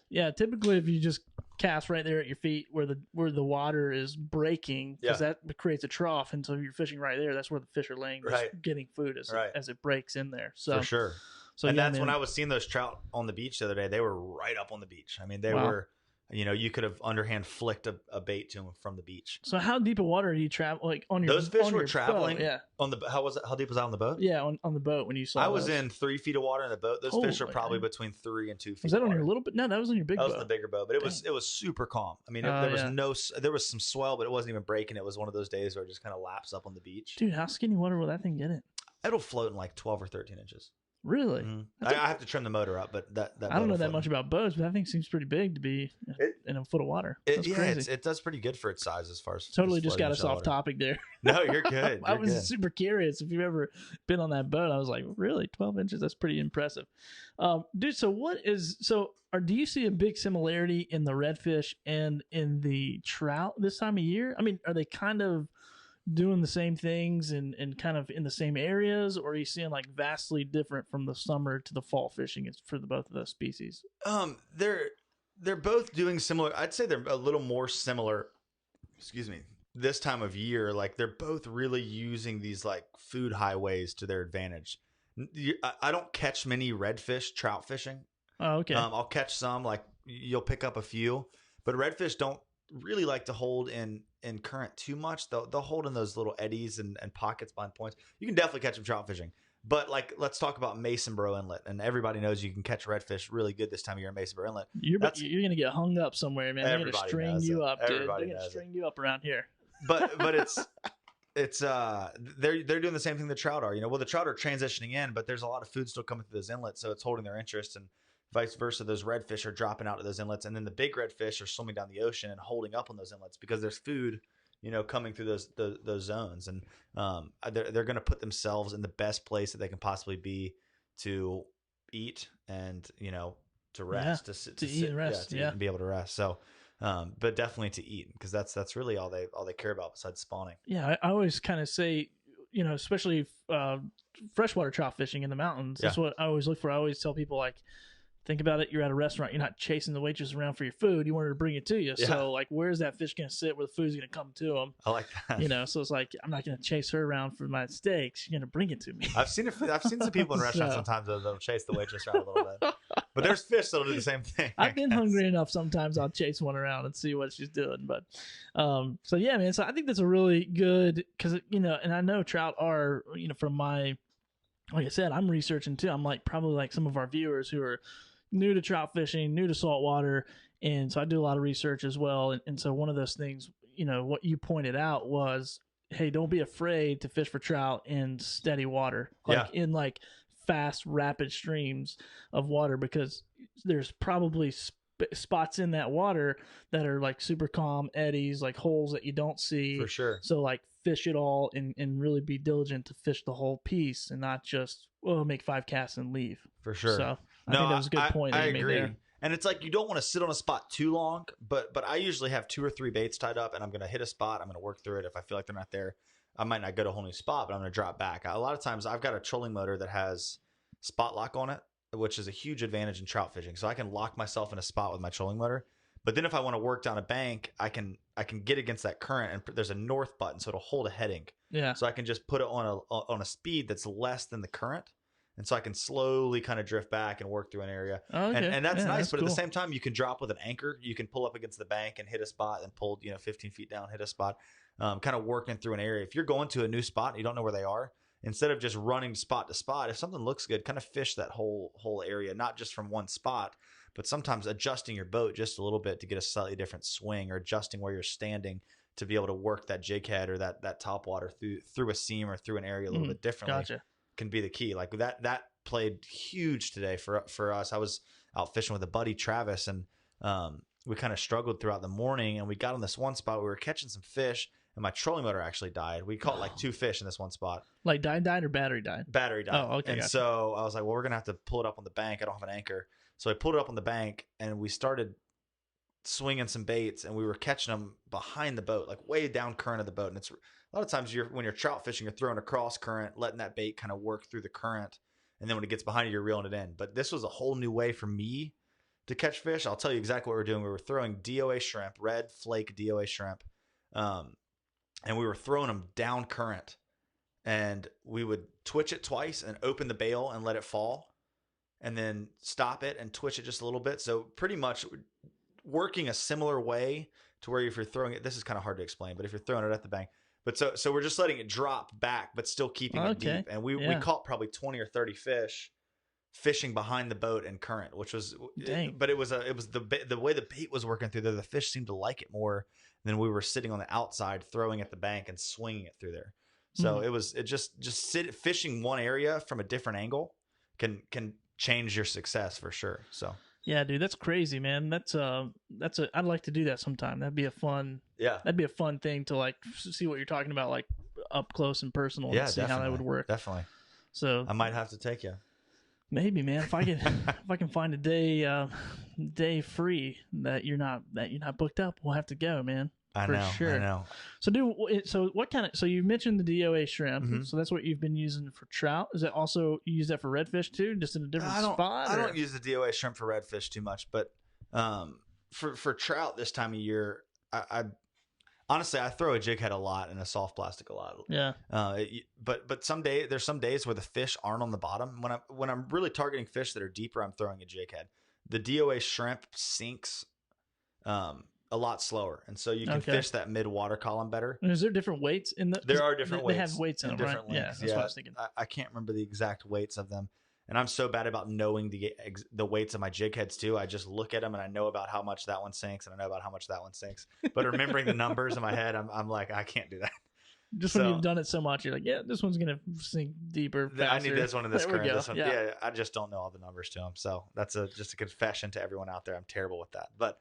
yeah, typically if you just cast right there at your feet where the water is breaking, because that creates a trough, and so you're fishing right there. That's where the fish are laying, getting food as it breaks in there. So for sure. So that's when I was seeing those trout on the beach the other day. They were right up on the beach. I mean, they were, you could have underhand flicked a bait to them from the beach. So how deep of water do you travel? Like on your those fish were traveling. Boat, yeah. On the how deep was I on the boat? Yeah, on the boat when you saw. I was in 3 feet of water in the boat. Those fish are probably between 3 and 2 feet. Was that on your little boat? No, that was on your big boat. That was the bigger boat, but it was super calm. I mean, there was some swell, but it wasn't even breaking. It was one of those days where it just kind of laps up on the beach. Dude, how skinny water will that thing get in? It'll float in like 12 or 13 inches. Really? I have to trim the motor up, but that I don't know that much about boats, but that thing seems pretty big to be in a foot of water. That's crazy. It does pretty good for its size as far as totally just got us off topic there. No, you're good. I was super curious if you've ever been on that boat. I was like, really, 12 inches? That's pretty impressive, dude. So do you see a big similarity in the redfish and in the trout this time of year? I mean, are they kind of doing the same things and kind of in the same areas, or are you seeing like vastly different from the summer to the fall fishing for both of those species? They're both doing similar. I'd say they're a little more similar. Excuse me. This time of year, like they're both really using these like food highways to their advantage. I don't catch many redfish trout fishing. Oh, okay. I'll catch some, like you'll pick up a few, but redfish don't really like to hold in current too much. They'll hold in those little eddies and pockets behind points. You can definitely catch them trout fishing, but like let's talk about Masonboro Inlet, and everybody knows you can catch redfish really good this time of year in Masonboro Inlet. You're gonna get hung up somewhere, man. They're gonna string you up, dude. They're gonna string you up around here. But it's they're doing the same thing the trout are. Well, the trout are transitioning in, but there's a lot of food still coming through those inlets, so it's holding their interest, and vice versa. Those redfish are dropping out of those inlets, and then the big redfish are swimming down the ocean and holding up on those inlets because there's food, coming through those zones, and they're going to put themselves in the best place that they can possibly be to eat and to rest, to eat and rest, eat and be able to rest. So, but definitely to eat, because that's really all they care about besides spawning. Yeah, I always kind of say, especially freshwater trout fishing in the mountains. That's what I always look for. I always tell people, like, think about it. You're at a restaurant. You're not chasing the waitress around for your food. You want her to bring it to you. Yeah. So, like, where's that fish going to sit where the food's going to come to them? I like that. So it's like, I'm not going to chase her around for my steak. She's going to bring it to me. I've seen some people in restaurants sometimes that'll chase the waitress around a little bit. But there's fish that'll do the same thing. I've been hungry enough. Sometimes I'll chase one around and see what she's doing. But, so yeah, man. So I think that's a really good, because, and I know trout are, from my, like I said, I'm researching too. I'm like probably like some of our viewers who are new to trout fishing, new to saltwater. And so I do a lot of research as well. And so one of those things, what you pointed out was, hey, don't be afraid to fish for trout in steady water, like in like fast, rapid streams of water, because there's probably spots in that water that are like super calm eddies, like holes that you don't see. For sure. So like fish it all and really be diligent to fish the whole piece and not just, make 5 casts and leave. For sure. So I think that was a good point. I agree. There. And it's like, you don't want to sit on a spot too long, but I usually have 2 or 3 baits tied up, and I'm going to hit a spot. I'm going to work through it. If I feel like they're not there, I might not go to a whole new spot, but I'm going to drop back. A lot of times I've got a trolling motor that has spot lock on it, which is a huge advantage in trout fishing. So I can lock myself in a spot with my trolling motor. But then if I want to work down a bank, I can get against that current, and there's a north button, so it'll hold a heading. Yeah. So I can just put it on a speed that's less than the current. And so I can slowly kind of drift back and work through an area. Oh, okay. And that's nice. That's but cool. At the same time, you can drop with an anchor. You can pull up against the bank and hit a spot, and pull 15 feet down, hit a spot, kind of working through an area. If you're going to a new spot and you don't know where they are, instead of just running spot to spot, if something looks good, kind of fish that whole area, not just from one spot, but sometimes adjusting your boat just a little bit to get a slightly different swing, or adjusting where you're standing to be able to work that jig head or that top water through a seam or through an area a little bit differently. Gotcha. Can be the key. Like that played huge today for us. I was out fishing with a buddy, Travis, and we kind of struggled throughout the morning, and we got on this one spot. We were catching some fish, and my trolling motor actually died. We caught like 2 fish in this one spot. Like died or battery died? Battery died. Oh, okay. And so I was like, well, we're going to have to pull it up on the bank. I don't have an anchor. So I pulled it up on the bank, and we started swinging some baits, and we were catching them behind the boat, like way down current of the boat. And it's a lot of times when you're trout fishing, you're throwing across current, letting that bait kind of work through the current. And then when it gets behind you, you're reeling it in. But this was a whole new way for me to catch fish. I'll tell you exactly what we were doing. We were throwing DOA shrimp, red flake DOA shrimp. And we were throwing them down current. And we would twitch it twice and open the bail and let it fall. And then stop it and twitch it just a little bit. So pretty much working a similar way to where if you're throwing it, this is kind of hard to explain, but if you're throwing it at the bank. But so we're just letting it drop back, but still keeping it deep. And we caught probably 20 or 30 fish fishing behind the boat and current, which was, but it was the way the bait was working through there. The fish seemed to like it more than we were sitting on the outside, throwing at the bank and swinging it through there. So it just fishing one area from a different angle can change your success for sure. So yeah, dude, that's crazy, man. I'd like to do that sometime. That'd be a fun thing to like see what you're talking about, like up close and personal, and see how that would work. Definitely. So I might have to take you. Maybe, man. If I can find a day free that you're not booked up, we'll have to go, man. I know. So, so you mentioned the DOA shrimp. Mm-hmm. So that's what you've been using for trout. Is it also you use that for redfish too, just in a different spot? I don't use the DOA shrimp for redfish too much, but for trout this time of year, I honestly I throw a jig head a lot and a soft plastic a lot. Yeah. But there's some days where the fish aren't on the bottom. When I'm really targeting fish that are deeper, I'm throwing a jig head. The DOA shrimp sinks a lot slower, and so you can fish that mid water column better. And is there different weights in the? There are different weights. They have weights in them, right? Lengths. Yeah, that's what I was thinking. I can't remember the exact weights of them, and I'm so bad about knowing the weights of my jig heads too. I just look at them and I know about how much that one sinks, and I know about how much that one sinks. But remembering the numbers in my head, I'm like, I can't do that. Just when you've done it so much, you're like, yeah, this one's gonna sink deeper. Faster. I need this one in this current. This one, yeah, I just don't know all the numbers to them. So that's just a confession to everyone out there. I'm terrible with that, but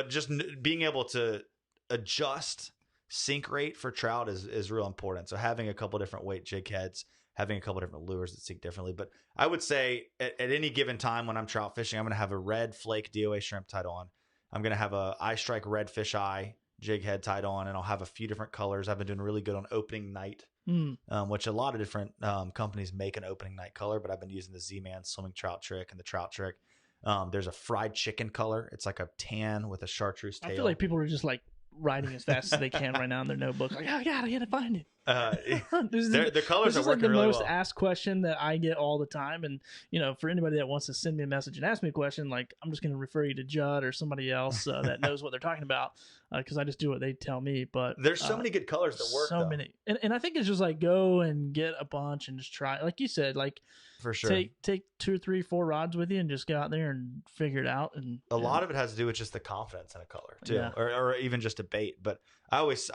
just being able to adjust sink rate for trout is real important. So having a couple different weight jig heads, having a couple different lures that sink differently. But I would say at any given time when I'm trout fishing, I'm going to have a red flake DOA shrimp tied on. I'm going to have a eye strike redfish eye jig head tied on, and I'll have a few different colors. I've been doing really good on opening night, which a lot of different companies make an opening night color, but I've been using the Z-Man swimming trout trick and the trout trick. There's a fried chicken color. It's like a tan with a chartreuse tail. I feel like people are just like writing as fast as they can right now in their notebook. Like, oh, God, I gotta find it. The colors are working really well. This is like the most asked question that I get all the time. And, for anybody that wants to send me a message and ask me a question, like, I'm just going to refer you to Judd or somebody else that knows what they're talking about, because I just do what they tell me. But there's so many good colors that work. So many. And I think it's just like go and get a bunch and just try. Like you said, like, for sure, take 2, 3, 4 rods with you and just get out there and figure it out. And a lot of it has to do with just the confidence in a color too, or even just a bait. But I always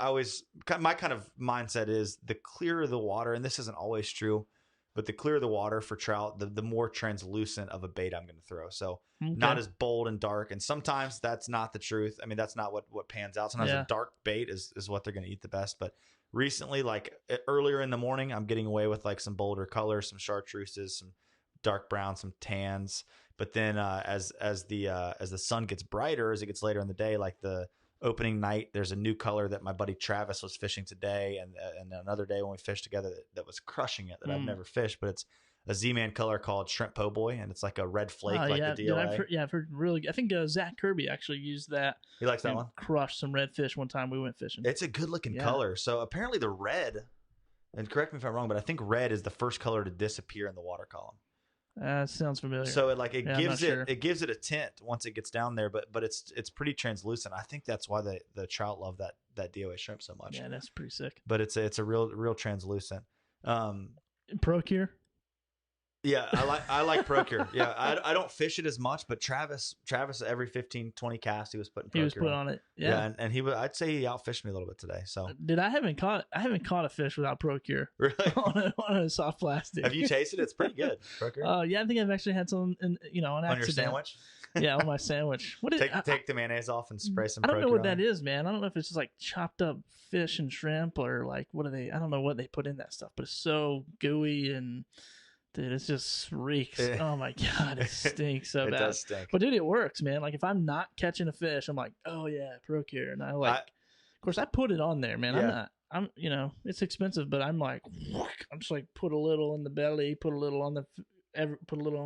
my kind of mindset is the clearer the water, and this isn't always true, but the clearer the water for trout, the more translucent of a bait I'm going to throw. So not as bold and dark. And sometimes that's not the truth. I mean, that's not what pans out. Sometimes a dark bait is what they're going to eat the best. But recently, like earlier in the morning, I'm getting away with like some bolder colors, some chartreuses, some dark brown, some tans. But then as the sun gets brighter, as it gets later in the day, like the opening night, there's a new color that my buddy Travis was fishing today, and another day when we fished together that was crushing it, that I've never fished, but it's a Z-Man color called Shrimp Po' Boy, and it's like a red flake, the DOA. I've heard really. I think Zach Kirby actually used that. He likes that one. Crushed some redfish one time we went fishing. It's a good looking color. So apparently the red, and correct me if I'm wrong, but I think red is the first color to disappear in the water column. Sounds familiar. So it gives it a tint once it gets down there, but it's pretty translucent. I think that's why the trout love that DOA shrimp so much. Yeah, that's pretty sick. But it's a real translucent. Procure. Yeah, I like Procure. Yeah, I don't fish it as much, but Travis every 15-20 casts he was putting Procure. He was put on it. Yeah, and I'd say he outfished me a little bit today. So I haven't caught a fish without Procure. Really? on a soft plastic. Have you tasted it? It's pretty good. Procure. Yeah, I think I've actually had some on accident. Your sandwich. Yeah, on my sandwich. Take the mayonnaise off and spray some. I don't know what that is, is, man. I don't know if it's just like chopped up fish and shrimp or like what are they? I don't know what they put in that stuff, but it's so gooey and. Dude, it just reeks. Oh my God, it stinks so bad. It does stink. But dude, it works, man. Like if I'm not catching a fish, I'm like, oh yeah, Procure. And of course I put it on there, man. Yeah. I'm it's expensive, but I'm like, I'm just like put a little in the belly, put a little on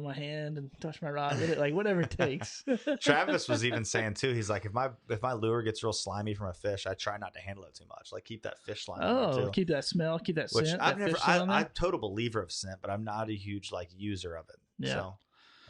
my hand and touch my rod with it, like whatever it takes. Travis was even saying too, he's like, if my lure gets real slimy from a fish, I try not to handle it too much. Like keep that fish slime. Oh, keep that smell, keep that scent. I'm a total believer of scent, but I'm not a huge like user of it. Yeah. So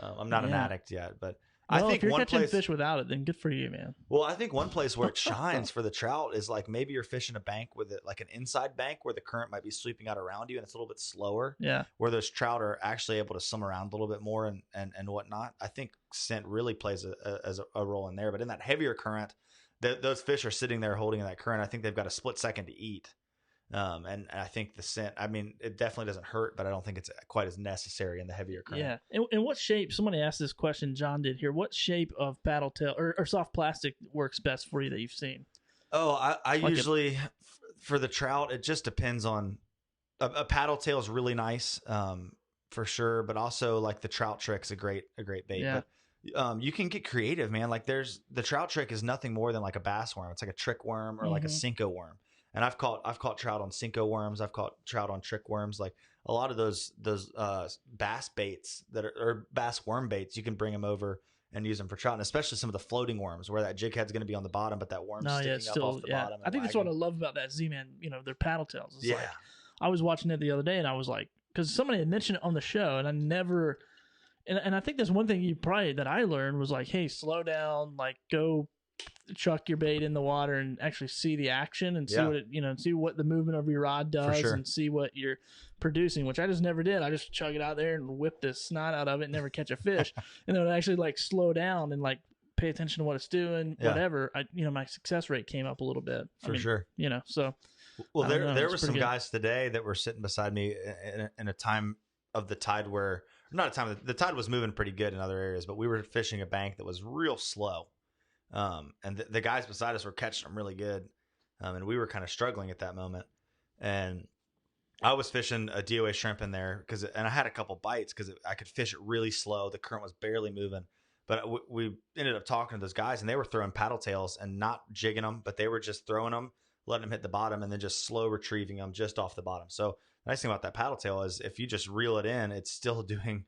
I'm not an addict yet, but I think if you're catching fish without it, then good for you, man. Well, I think one place where it shines for the trout is like maybe you're fishing a bank with it, like an inside bank where the current might be sweeping out around you and it's a little bit slower. Yeah. Where those trout are actually able to swim around a little bit more and whatnot. I think scent really plays a role in there. But in that heavier current, those fish are sitting there holding that current. I think they've got a split second to eat. And I think the scent, I mean, it definitely doesn't hurt, but I don't think it's quite as necessary in the heavier current. Yeah. And what shape, somebody asked this question, John did here, what shape of paddle tail or soft plastic works best for you that you've seen? Oh, I like usually, for the trout, it just depends on, a paddle tail is really nice, for sure. But also like the trout trick's a great bait. Yeah. But you can get creative, man. Like the trout trick is nothing more than like a bass worm. It's like a trick worm or like a Cinco worm. And I've caught trout on Cinco worms. I've caught trout on trick worms. Like a lot of those bass baits or bass worm baits, you can bring them over and use them for trout, and especially some of the floating worms where that jig head's going to be on the bottom, but that worm's sticking up off the bottom. I think that's what I love about that Z-Man. Their paddle tails. It's yeah. Like, I was watching it the other day, and I was like, because somebody had mentioned it on the show, and I never, and I think that's one thing that I learned was like, hey, slow down, like go chuck your bait in the water and actually see the action and see what it, see what the movement of your rod does and see what you're producing, which I just never did. I just chug it out there and whip the snot out of it and never catch a fish. And then actually like slow down and like pay attention to what it's doing, whatever. My success rate came up a little bit. So. Well, there were some guys today that were sitting beside me in a time of the tide where, not a time, the tide was moving pretty good in other areas, but we were fishing a bank that was real slow. And the guys beside us were catching them really good. And we were kind of struggling at that moment. And I was fishing a DOA shrimp in there and I had a couple bites because I could fish it really slow. The current was barely moving, but we ended up talking to those guys and they were throwing paddle tails and not jigging them, but they were just throwing them, letting them hit the bottom and then just slow retrieving them just off the bottom. So the nice thing about that paddle tail is if you just reel it in, it's still doing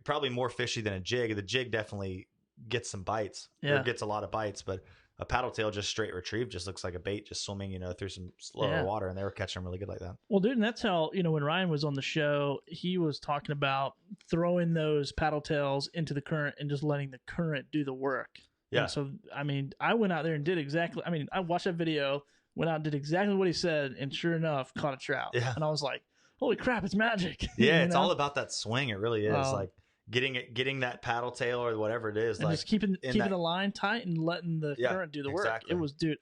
probably more fishy than a jig. The jig definitely gets some bites or gets a lot of bites, but a paddle tail just straight retrieve just looks like a bait just swimming through some slower water, and they were catching them really good like that. Well, dude, and that's how when Ryan was on the show, he was talking about throwing those paddle tails into the current and just letting the current do the work. And so I went out there and did exactly, I watched that video, went out and did exactly what he said, and sure enough caught a trout. And I was like, holy crap, it's magic. It's all about that swing. It really is. Like getting that paddle tail or whatever it is, and like just keeping the line tight and letting the current do the work. It was, dude.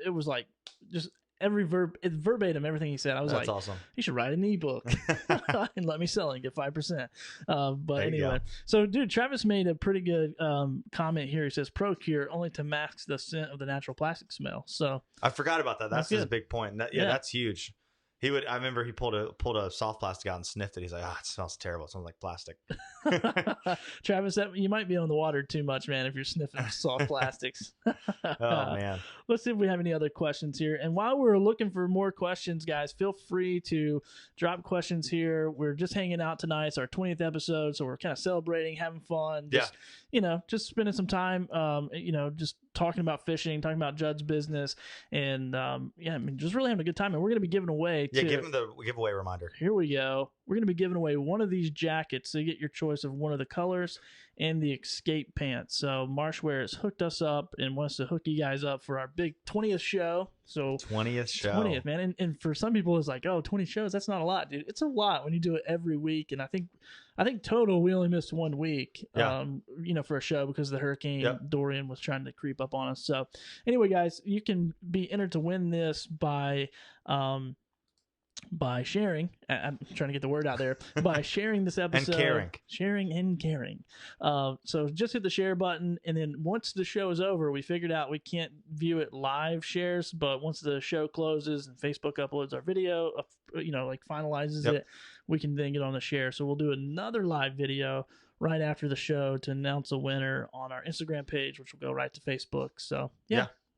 It was like just it's verbatim everything he said. I was That's awesome. You should write an ebook and let me sell it and get 5%. But anyway, so dude, Travis made a pretty good comment here. He says pro cure only to mask the scent of the natural plastic smell. So I forgot about that. That's his big point. That's huge. I remember he pulled a soft plastic out and sniffed it. He's like, it smells terrible. It smells like plastic. Travis, you might be on the water too much, man, if you're sniffing soft plastics. Oh, man. Let's see if we have any other questions here. And while we're looking for more questions, guys, feel free to drop questions here. We're just hanging out tonight. It's our 20th episode, so we're kind of celebrating, having fun. Just spending some time, just talking about fishing, talking about Judd's business, and just really having a good time. And we're going to be giving away. Give him the giveaway reminder. Here we go. We're going to be giving away one of these jackets, so you get your choice of one of the colors and the escape pants. So Marshwear has hooked us up and wants to hook you guys up for our big 20th show. So 20th, man. And for some people, it's like, 20 shows. That's not a lot, dude. It's a lot when you do it every week. And I think total we only missed 1 week, for a show because the hurricane Dorian was trying to creep up on us. So anyway, guys, you can be entered to win this by sharing. I'm trying to get the word out there, by sharing this episode and caring. So just hit the share button, and then once the show is over, we figured out we can't view it live shares, but once the show closes and Facebook uploads our video, finalizes it, we can then get on the share. So we'll do another live video right after the show to announce a winner on our Instagram page, which will go right to Facebook. So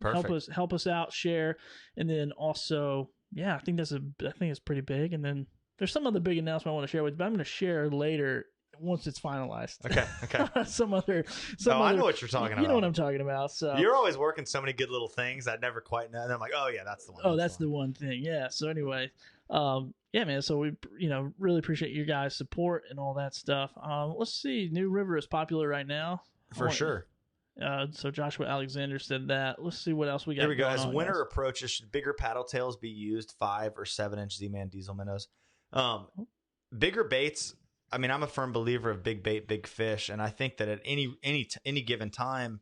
perfect. help us out, share, and then also I think it's pretty big. And then there's some other big announcement I want to share with you, but I'm going to share later once it's finalized. Okay. I know what you're talking about. You know what I'm talking about. So you're always working so many good little things I never quite know. And I'm like, oh yeah, that's the one. Oh, that's the one thing. Yeah. So anyway, man. So we, really appreciate your guys' support and all that stuff. Let's see. New River is popular right now. For sure. So Joshua Alexander said that. Let's see what else we got. Here we go. As winter approaches, should bigger paddle tails be used? 5 or 7-inch Z-Man diesel minnows. Bigger baits. I'm a firm believer of big bait, big fish, and I think that at any given time,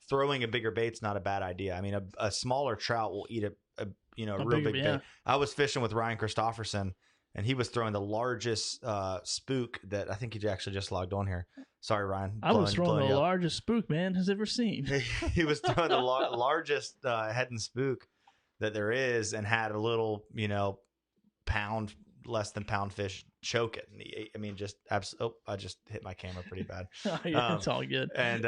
throwing a bigger bait's not a bad idea. A smaller trout will eat a a real big bait. I was fishing with Ryan Christopherson, and he was throwing the largest spook that I think he actually just logged on here. Sorry, Ryan. I was throwing the largest spook man has ever seen. He was throwing the largest head and spook that there is, and had a little, pound, less than pound fish choke it. And I just hit my camera pretty bad. It's all good. And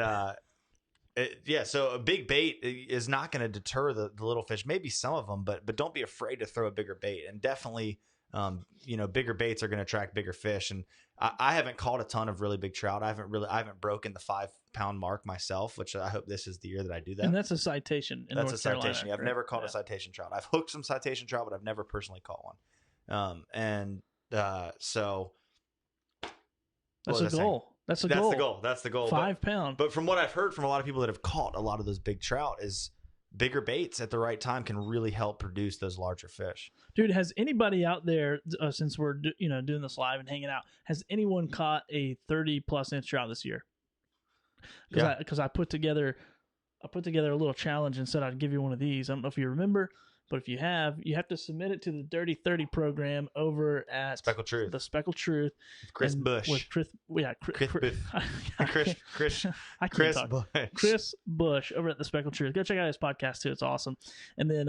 so a big bait is not going to deter the little fish. Maybe some of them, but don't be afraid to throw a bigger bait. And definitely, bigger baits are going to attract bigger fish. And I haven't caught a ton of really big trout. I haven't broken the 5-pound mark myself, which I hope this is the year that I do that. And that's a citation. That's a citation. Yeah, I've never caught a citation trout. I've hooked some citation trout, but I've never personally caught one. So that's a goal. That's the goal. 5 pound. But from what I've heard from a lot of people that have caught a lot of those big trout, is bigger baits at the right time can really help produce those larger fish. Dude, has anybody out there, since we're doing this live and hanging out, has anyone caught a 30+ inch trout this year? Because I put together a little challenge and said I'd give you one of these. I don't know if you remember, but if you have to submit it to the Dirty 30 program over at Speckled Truth. The Speckled Truth. Chris Bush. With Chris Bush over at the Speckled Truth. Go check out his podcast too. It's awesome. And then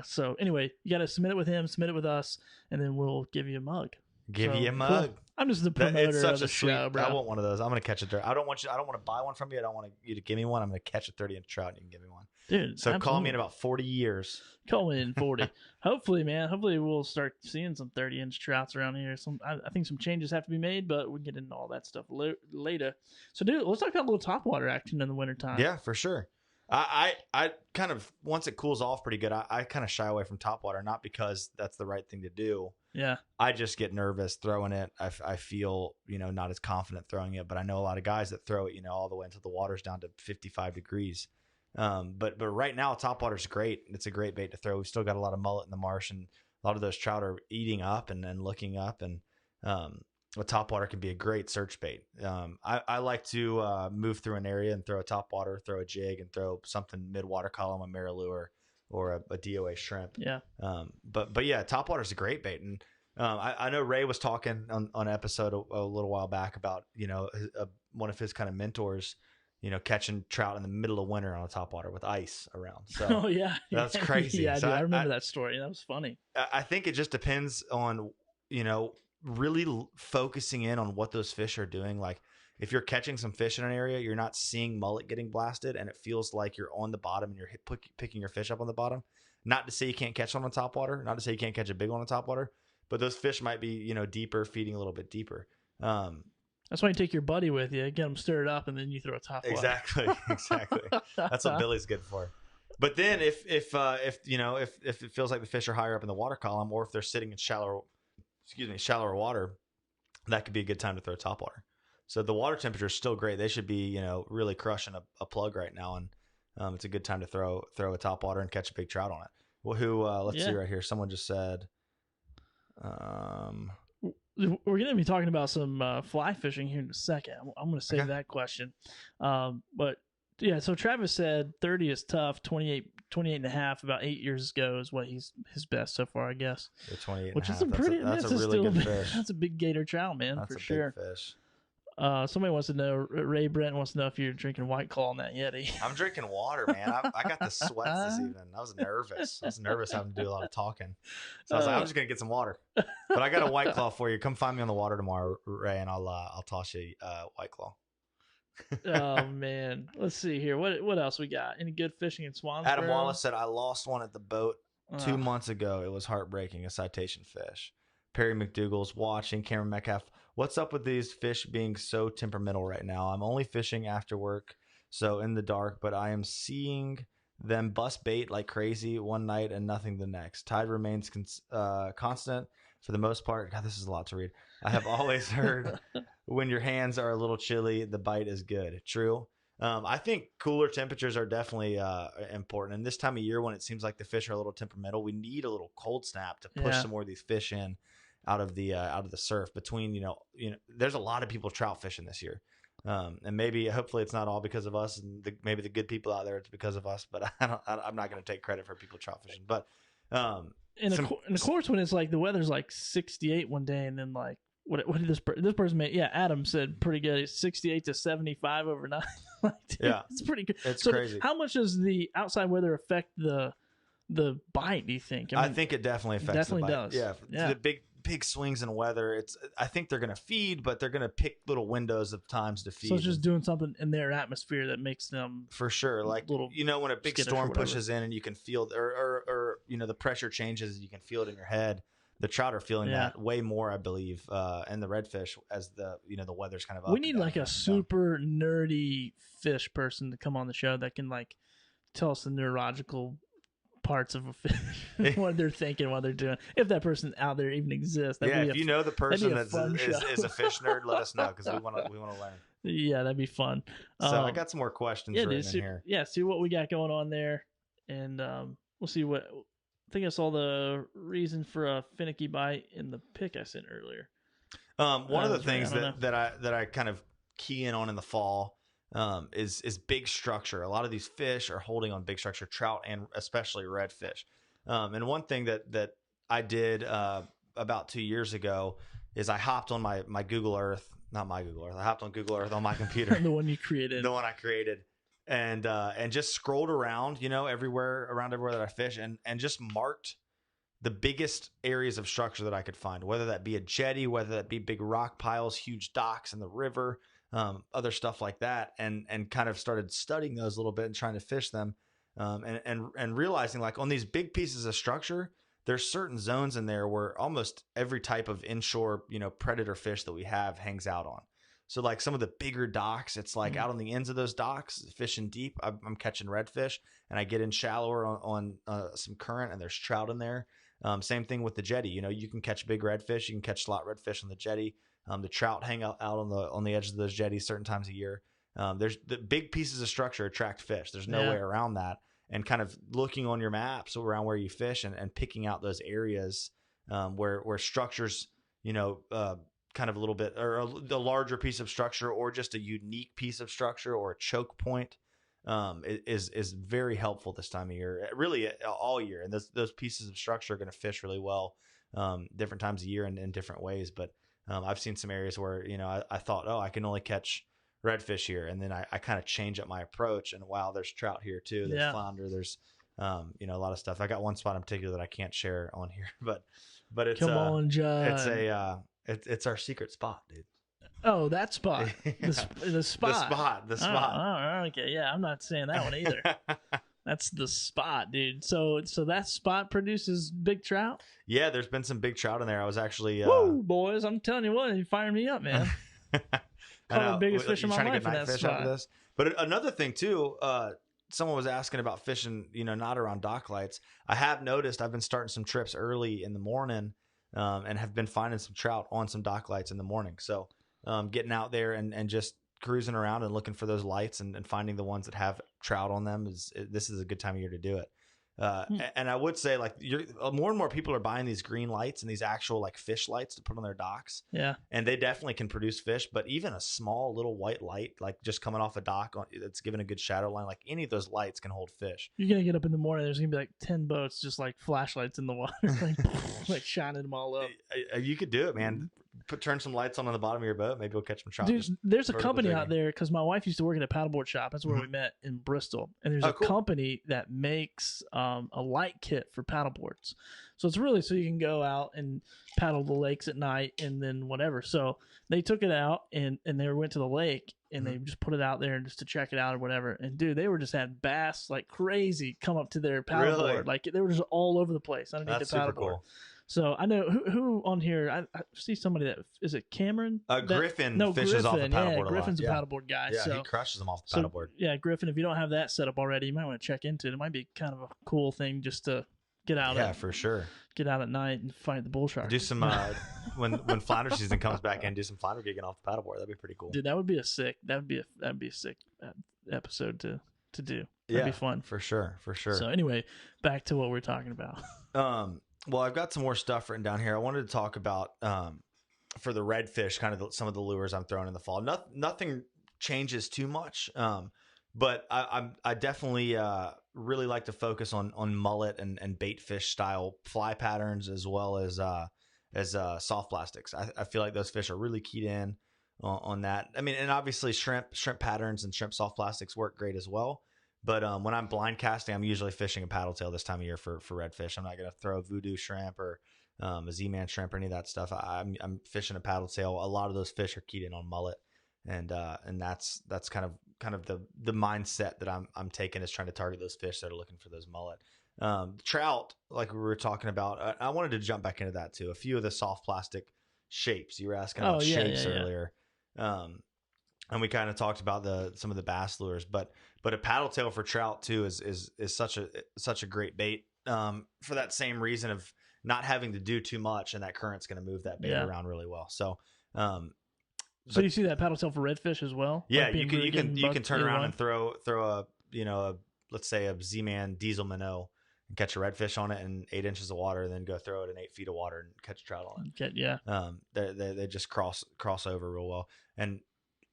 so anyway, you got to submit it with him, submit it with us, and then we'll give you a mug. Give you a mug. Cool. I'm just the promoter it's such of the show, bro. I want one of those. I'm gonna catch a 30. I don't want to buy one from you. I don't want you to give me one. I'm gonna catch a 30-inch trout and you can give me one. Dude, so absolutely. Call me in about 40 years. Call me in 40. Hopefully, man. Hopefully we'll start seeing some 30-inch trouts around here. I think some changes have to be made, but we'll get into all that stuff later. So, dude, let's talk about a little topwater action in the wintertime. Yeah, for sure. I kind of, once it cools off pretty good, I kind of shy away from topwater, not because that's the right thing to do. Yeah. I just get nervous throwing it. I feel, not as confident throwing it, but I know a lot of guys that throw it, all the way until the water's down to 55 degrees. But right now topwater's great. It's a great bait to throw. We've still got a lot of mullet in the marsh, and a lot of those trout are eating up and looking up, and a topwater can be a great search bait. I like to move through an area and throw a topwater, throw a jig, and throw something mid-water column, a Marilure or a DOA shrimp. Yeah. But yeah, topwater's a great bait. And I know Ray was talking on an episode a little while back about, one of his kind of mentors, catching trout in the middle of winter on a topwater with ice around. So oh yeah, that's crazy. Yeah, so dude, I remember that story. That was funny. I think it just depends on, really focusing in on what those fish are doing. Like if you're catching some fish in an area, you're not seeing mullet getting blasted, and it feels like you're on the bottom and you're picking your fish up on the bottom. Not to say you can't catch one on topwater, not to say you can't catch a big one on topwater, but those fish might be, deeper, feeding a little bit deeper. That's why you take your buddy with you, get them stirred up, and then you throw a topwater. Exactly. That's what Billy's good for. But then if it feels like the fish are higher up in the water column, or if they're sitting in shallower water, that could be a good time to throw topwater. So the water temperature is still great. They should be, really crushing a plug right now, and it's a good time to throw a topwater and catch a big trout on it. Well, let's see right here. Someone just said, we're going to be talking about some fly fishing here in a second. I'm going to save that question. But yeah, so Travis said 30 is tough. 28 and a half about 8 years ago is what his best so far, I guess. Yeah, 28 which and is a half. That's a really good fish. That's a big gator trout, man. That's for a sure. Big fish. Somebody wants to know, Ray Brent wants to know if you're drinking White Claw on that Yeti. I'm drinking water, man. I got the sweats this evening. I was nervous having to do a lot of talking. So I was like, I'm just going to get some water. But I got a White Claw for you. Come find me on the water tomorrow, Ray, and I'll toss you White Claw. Oh, man. Let's see here. What else we got? Any good fishing in Swansboro? Adam Wallace said, I lost one at the boat 2 months ago. It was heartbreaking, a citation fish. Perry McDougall's watching. Cameron Metcalf, what's up with these fish being so temperamental right now? I'm only fishing after work, so in the dark, but I am seeing them bust bait like crazy one night and nothing the next. Tide remains constant for the most part. God, this is a lot to read. I have always heard when your hands are a little chilly, the bite is good. True. I think cooler temperatures are definitely important. And this time of year, when it seems like the fish are a little temperamental, we need a little cold snap to push some more of these fish in out of the surf. Between there's a lot of people trout fishing this year, and hopefully it's not all because of us, and maybe the good people out there it's because of us. But I'm not going to take credit for people trout fishing. But And of course, when it's like the weather's like 68 one day, and then like what did this person make? Yeah, Adam said pretty good. It's 68 to 75 overnight. Like, dude, yeah, it's pretty good. It's so crazy. How much does the outside weather affect the bite? Do you think? I think it definitely affects. Definitely the bite. does. Yeah, the big swings in weather. I think they're going to feed, but they're going to pick little windows of times to feed. So it's just doing something in their atmosphere that makes them for sure. Like when a big storm pushes in and you can feel, or the pressure changes, you can feel it in your head. The trout are feeling that way more, I believe, and the redfish as the weather's kind of up. We need like a super nerdy fish person to come on the show that can like tell us the neurological parts of a fish, what they're thinking, what they're doing. If that person out there even exists, if you know the person is a fish nerd, let us know because we want to learn. Yeah, that'd be fun. So I got some more questions written in here. Yeah, see what we got going on there, and we'll see what. I think I saw the reason for a finicky bite in the pic I sent earlier. One of the things that I kind of key in on in the fall is big structure. A lot of these fish are holding on big structure, trout and especially redfish. And one thing that I did about 2 years ago is I hopped on my Google Earth, not my Google Earth. I hopped on Google Earth on my computer, the one you created, the one I created. And just scrolled around, everywhere that I fish and just marked the biggest areas of structure that I could find, whether that be a jetty, whether that be big rock piles, huge docks in the river, other stuff like that. And kind of started studying those a little bit and trying to fish them. And realizing like on these big pieces of structure, there's certain zones in there where almost every type of inshore, predator fish that we have hangs out on. So like some of the bigger docks, it's like out on the ends of those docks, fishing deep, I'm catching redfish, and I get in shallower on some current, and there's trout in there. Same thing with the jetty. You can catch big redfish, you can catch slot redfish on the jetty. The trout hang out on the edge of those jetties certain times a year. There's the big pieces of structure attract fish. There's no way around that. And kind of looking on your maps around where you fish and picking out those areas where structures, kind of a little bit, or the larger piece of structure, or just a unique piece of structure, or a choke point, is very helpful this time of year, really all year. And those pieces of structure are going to fish really well, different times of year and in different ways. But I've seen some areas where, I thought, I can only catch redfish here. And then I kind of change up my approach, and wow, there's trout here too. There's flounder. There's, a lot of stuff. I got one spot in particular that I can't share on here, but it's, come on, John. It's our secret spot, dude. Oh, that spot. The spot. The spot. Oh, okay. Yeah, I'm not saying that one either. That's the spot, dude. So that spot produces big trout? Yeah, there's been some big trout in there. I was actually... Woo, boys. I'm telling you what, you're firing me up, man. Caught the biggest fish in my life in that spot. This. But another thing, too, someone was asking about fishing, not around dock lights. I have noticed I've been starting some trips early in the morning, and have been finding some trout on some dock lights in the morning. So getting out there and just cruising around and looking for those lights and finding the ones that have trout on them this is a good time of year to do it. And I would say like more and more people are buying these green lights and these actual like fish lights to put on their docks. Yeah. And they definitely can produce fish, but even a small little white light, like just coming off a dock that's giving a good shadow line, like any of those lights can hold fish. You're going to get up in the morning, there's going to be like 10 boats, just like flashlights in the water, like shining them all up. You could do it, man. Turn some lights on the bottom of your boat. Maybe we'll catch some trout. Dude, there's a company out there, because my wife used to work at a paddleboard shop. That's where we met in Bristol. And there's a company that makes a light kit for paddleboards. So it's really so you can go out and paddle the lakes at night and then whatever. So they took it out and they went to the lake and they just put it out there just to check it out or whatever. And dude, they were just had bass like crazy come up to their paddleboard. Really? Like they were just all over the place underneath the paddleboard. Cool. So I know who on here. I see somebody that is it Cameron. Griffin fishes off the paddleboard. Yeah, Griffin's a paddleboard guy. Yeah, so he crushes them off the paddleboard. Yeah, Griffin. If you don't have that set up already, you might want to check into it. It might be kind of a cool thing just to get out. Yeah, for sure. Get out at night and fight the bull shark. Do some when flounder season comes back in. Do some flounder gigging off the paddleboard. That'd be pretty cool. Dude, that would be a sick. That'd be a sick episode to do. That'd be fun for sure. So anyway, back to what we're talking about. Well, I've got some more stuff written down here. I wanted to talk about for the redfish, kind of some of the lures I'm throwing in the fall. Nothing changes too much, but I definitely really like to focus on mullet and bait fish style fly patterns, as well as soft plastics. I feel like those fish are really keyed in on that. I mean, and obviously shrimp patterns and shrimp soft plastics work great as well. But when I'm blind casting, I'm usually fishing a paddle tail this time of year for redfish. I'm not going to throw a voodoo shrimp or a Z-Man shrimp or any of that stuff. I'm fishing a paddle tail. A lot of those fish are keyed in on mullet, and that's kind of the mindset that I'm taking, is trying to target those fish that are looking for those mullet. Trout, like we were talking about, I wanted to jump back into that too. A few of the soft plastic shapes. You were asking about shapes earlier. And we kind of talked about some of the bass lures, but a paddle tail for trout too is such a great bait, for that same reason of not having to do too much, and that current's going to move that bait around really well. So, so you see that paddle tail for redfish as well? Yeah, like you can turn around and throw a let's say a Z-Man diesel minnow and catch a redfish on it in 8 inches of water, and then go throw it in 8 feet of water and catch a trout on it. They just cross over real well. And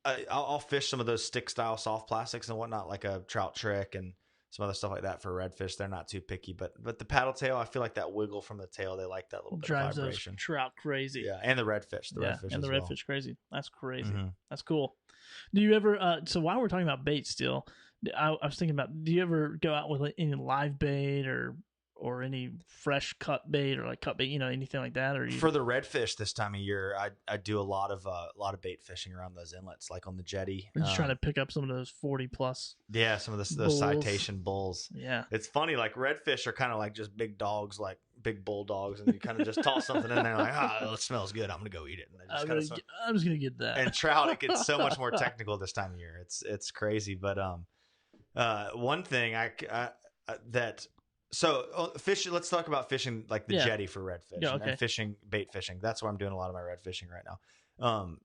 I'll fish some of those stick style soft plastics and whatnot, like a Trout Trick and some other stuff like that for redfish. They're not too picky, but the paddle tail, I feel like that wiggle from the tail, they like that little bit drives of vibration. Those trout crazy. Yeah, and the redfish. And the redfish crazy. That's crazy. Mm-hmm. That's cool. Do you ever? So while we're talking about bait, still, I was thinking about. Do you ever go out with any live bait or any fresh cut bait or like cut bait, anything like that? Or for the redfish this time of year, I do a lot of bait fishing around those inlets, like on the jetty. I'm just trying to pick up some of those 40 plus. Yeah, some of those citation bulls. Yeah, it's funny. Like redfish are kind of like just big dogs, like big bulldogs, and you kind of just toss something in there, like, it smells good, I'm gonna go eat it. And I'm just gonna get that. And trout, it gets so much more technical this time of year. It's crazy. But one thing So fish. Let's talk about fishing, like the jetty for redfish, and fishing bait fishing. That's where I'm doing a lot of my red fishing right now.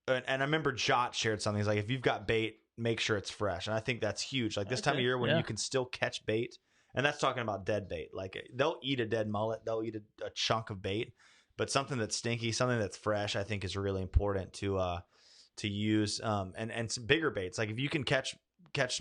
And I remember Jot shared something. He's like, if you've got bait, make sure it's fresh. And I think that's huge. Like this time of year when you can still catch bait, and that's talking about dead bait. Like they'll eat a dead mullet, they'll eat a chunk of bait, but something that's stinky, something that's fresh, I think is really important to use. And some bigger baits. Like if you can catch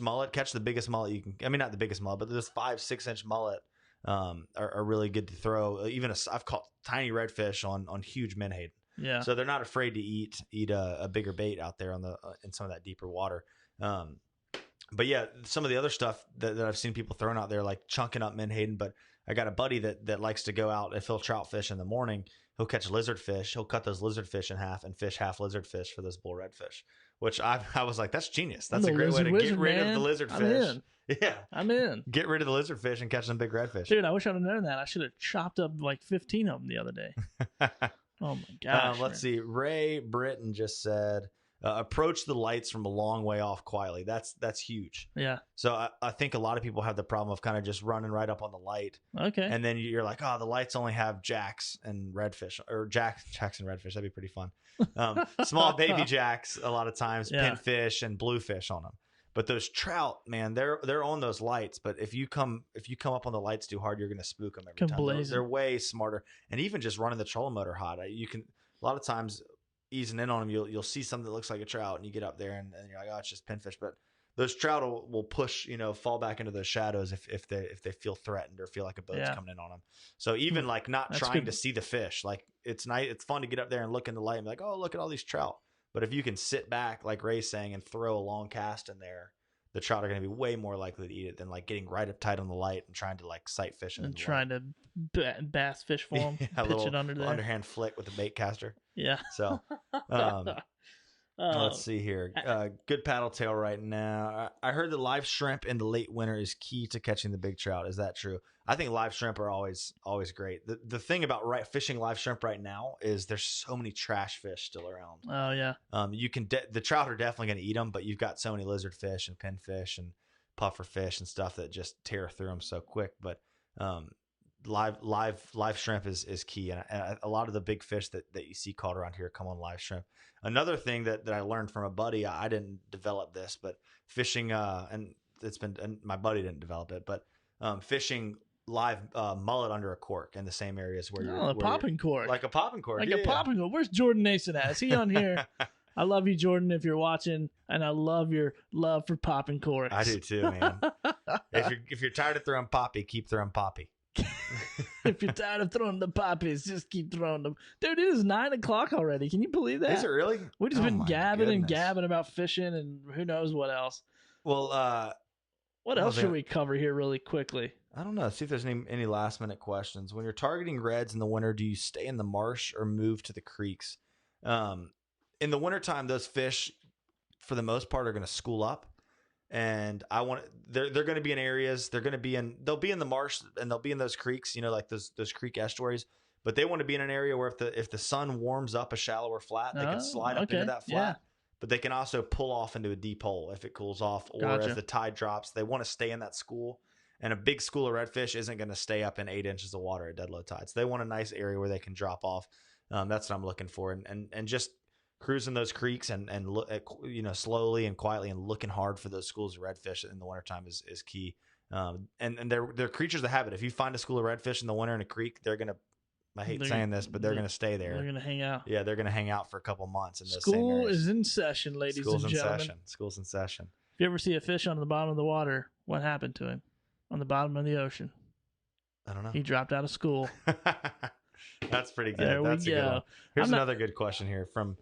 mullet, catch the biggest mullet you can. I mean, not the biggest mullet, but those 5-6 inch mullet are really good to throw. Even I've caught tiny redfish on huge menhaden. Yeah. So they're not afraid to eat a bigger bait out there in some of that deeper water. But yeah, some of the other stuff that I've seen people throwing out there, like chunking up menhaden. But I got a buddy that likes to go out, if he'll trout fish in the morning, he'll catch lizardfish. He'll cut those lizardfish in half and fish half lizardfish for those bull redfish. Which I was like, that's genius. That's a great way to get rid of the lizardfish. Yeah, I'm in. Get rid of the lizardfish and catch some big redfish. Dude, I wish I'd have known that. I should have chopped up like 15 of them the other day. Oh my gosh. Let's see. Ray Britton just said, approach the lights from a long way off quietly. That's huge. Yeah. So I think a lot of people have the problem of kind of just running right up on the light. Okay. And then you're like, the lights only have jacks and redfish, or jacks and redfish. That'd be pretty fun. Small baby jacks, a lot of times, pinfish and bluefish on them. But those trout, man, they're on those lights. But if you come up on the lights too hard, you're going to spook them every time. They're way smarter. And even just running the trolling motor hot, you can a lot of times easing in on them. You'll see something that looks like a trout, and you get up there and you're like, it's just pinfish. But those trout will push, fall back into those shadows if they feel threatened or feel like a boat's coming in on them. So even like not trying to see the fish, like it's nice, it's fun to get up there and look in the light and be like, look at all these trout. But if you can sit back, like Ray's saying, and throw a long cast in there, the trout are going to be way more likely to eat it than like getting right up tight on the light and trying to like sight fish and trying to bass fish for them, pitch it under there, underhand flick with a bait caster. Yeah. So, let's see here. Good paddle tail right now. I heard that live shrimp in the late winter is key to catching the big trout. Is that true? I think live shrimp are always great. The thing about fishing live shrimp right now is there's so many trash fish still around. Oh yeah. The trout are definitely going to eat them, but you've got so many lizard fish and pinfish and puffer fish and stuff that just tear through them so quick. But live shrimp is key, and a lot of the big fish that you see caught around here come on live shrimp. Another thing that I learned from a buddy, I didn't develop this, but fishing and my buddy didn't develop it, but fishing live mullet under a cork in the same areas where you're popping cork, like a popping cork, a popping cork. Where's Jordan Nason at? Is he on here? I love you, Jordan, if you're watching, and I love your love for popping corks. I do too, man. if you're tired of throwing poppy, keep throwing poppy. If you're tired of throwing the poppies, just keep throwing them. Dude, it is 9 o'clock already. Can you believe that? Is it really? We've just been gabbing and gabbing about fishing and who knows what else. Well, what else should we cover here really quickly? I don't know. See if there's any last minute questions. When you're targeting reds in the winter, do you stay in the marsh or move to the creeks? In the wintertime, those fish, for the most part, are going to school up. And they're going to be in areas, they'll be in the marsh and they'll be in those creeks, like those creek estuaries, but they want to be in an area where if the sun warms up a shallower flat, they can slide up into that flat, but they can also pull off into a deep hole if it cools off, or as the tide drops, they want to stay in that school. And a big school of redfish isn't going to stay up in 8 inches of water at dead low tide. So they want a nice area where they can drop off. That's what I'm looking for. And just cruising those creeks and look at, slowly and quietly and looking hard for those schools of redfish in the wintertime is key. And they're creatures of habit. If you find a school of redfish in the winter in a creek, they're going to, I hate saying this, but they're going to stay there. They're going to hang out. Yeah, they're going to hang out for a couple months. In School is in session, ladies and gentlemen. School's in session. If you ever see a fish on the bottom of the water, what happened to him? On the bottom of the ocean. I don't know. He dropped out of school. That's pretty good. There That's we go. A good one. Here's another good question here from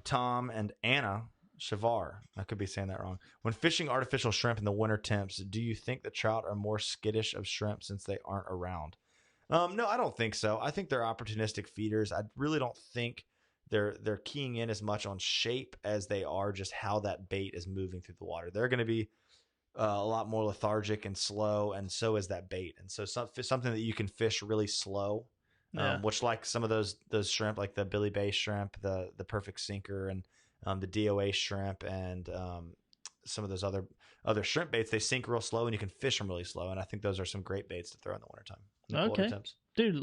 Tom and Anna Shavar. I could be saying that wrong. When fishing artificial shrimp in the winter temps, do you think the trout are more skittish of shrimp since they aren't around? No, I don't think so. I think they're opportunistic feeders. I really don't think they're keying in as much on shape as they are just how that bait is moving through the water. They're going to be a lot more lethargic and slow, and so is that bait. And so something that you can fish really slow, which like some of those shrimp, like the Billy Bay shrimp, the Perfect Sinker, and the DOA shrimp, and some of those other shrimp baits, they sink real slow and you can fish them really slow. And I think those are some great baits to throw in the wintertime. Okay. Dude,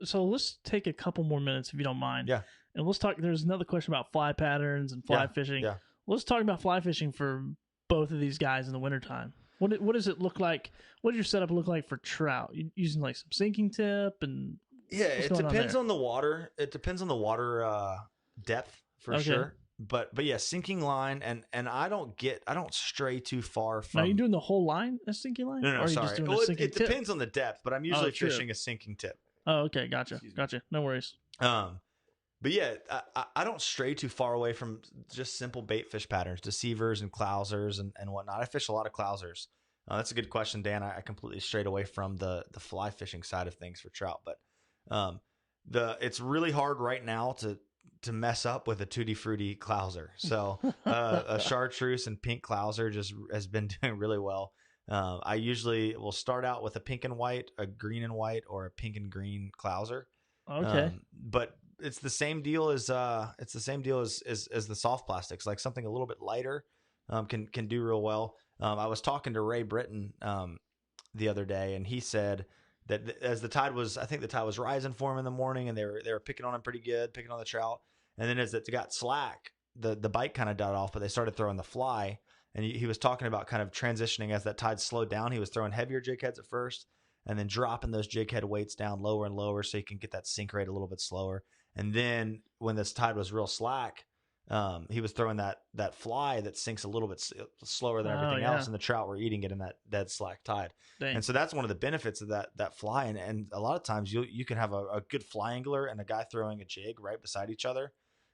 let's take a couple more minutes if you don't mind. Yeah. And let's talk. There's another question about fly patterns and fly fishing. Yeah. Let's talk about fly fishing for both of these guys in the wintertime. What does it look like? What does your setup look like for trout? You using like some sinking tip and it depends on the water. It depends on the water depth for sure. But yeah, sinking line and I don't stray too far from. Are you doing the whole line a sinking line? No, or sorry. Just doing a sinking it depends on the depth, but I'm usually fishing a sinking tip. Oh, okay, gotcha. No worries. But yeah, I don't stray too far away from just simple bait fish patterns, deceivers and clousers and whatnot. I fish a lot of clousers. That's a good question, Dan. I completely strayed away from the fly fishing side of things for trout, but it's really hard right now to mess up with a Tutti Frutti clouser. So a chartreuse and pink clouser just has been doing really well. I usually will start out with a pink and white, a green and white, or a pink and green clouser. Okay, but it's the same deal as the soft plastics. Like something a little bit lighter can do real well. I was talking to Ray Britton the other day, and he said that as the tide was rising for him in the morning, and they were picking on him pretty good, picking on the trout, and then as it got slack, the bite kind of died off, but they started throwing the fly. And he was talking about kind of transitioning as that tide slowed down. He was throwing heavier jig heads at first, and then dropping those jig head weights down lower and lower so you can get that sink rate a little bit slower. And then when this tide was real slack, he was throwing that fly that sinks a little bit slower than everything else, and the trout were eating it in that dead slack tide. Dang. And so that's one of the benefits of that fly. And a lot of times you can have a good fly angler and a guy throwing a jig right beside each other.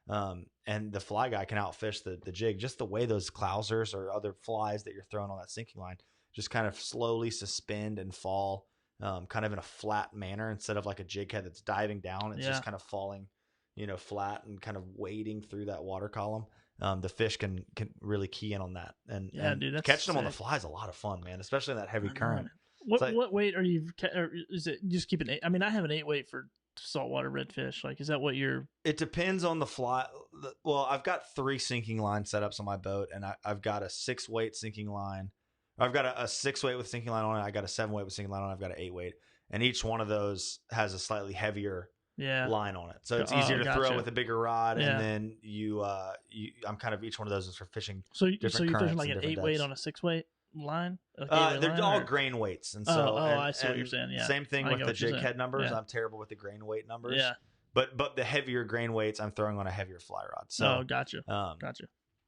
And the fly guy can outfish the jig, just the way those clousers or other flies that you're throwing on that sinking line just kind of slowly suspend and fall, kind of in a flat manner instead of like a jig head that's diving down. It's just kind of falling, flat and kind of wading through that water column. The fish can really key in on that. And dude, catching them on the fly is a lot of fun, man, especially in that heavy current. What weight are you, or is it just keep an 8? I mean, I have an 8 weight for saltwater redfish. Like, is that what you're? It depends on the fly. Well, I've got 3 sinking line setups on my boat, and I've got a 6 weight sinking line. I've got a 6 weight with sinking line on it. I got a 7 weight with sinking line on it. I've got an 8 weight, and each one of those has a slightly heavier line on it, so it's easier to throw with a bigger rod. And then I'm kind of, each one of those is for fishing. So you're fishing like an 8 weight on a 6 weight line? They're all grain weights, and so I see what you're saying. Yeah, same thing with the jig head numbers. I'm terrible with the grain weight numbers. Yeah, but the heavier grain weights, I'm throwing on a heavier fly rod. So, gotcha.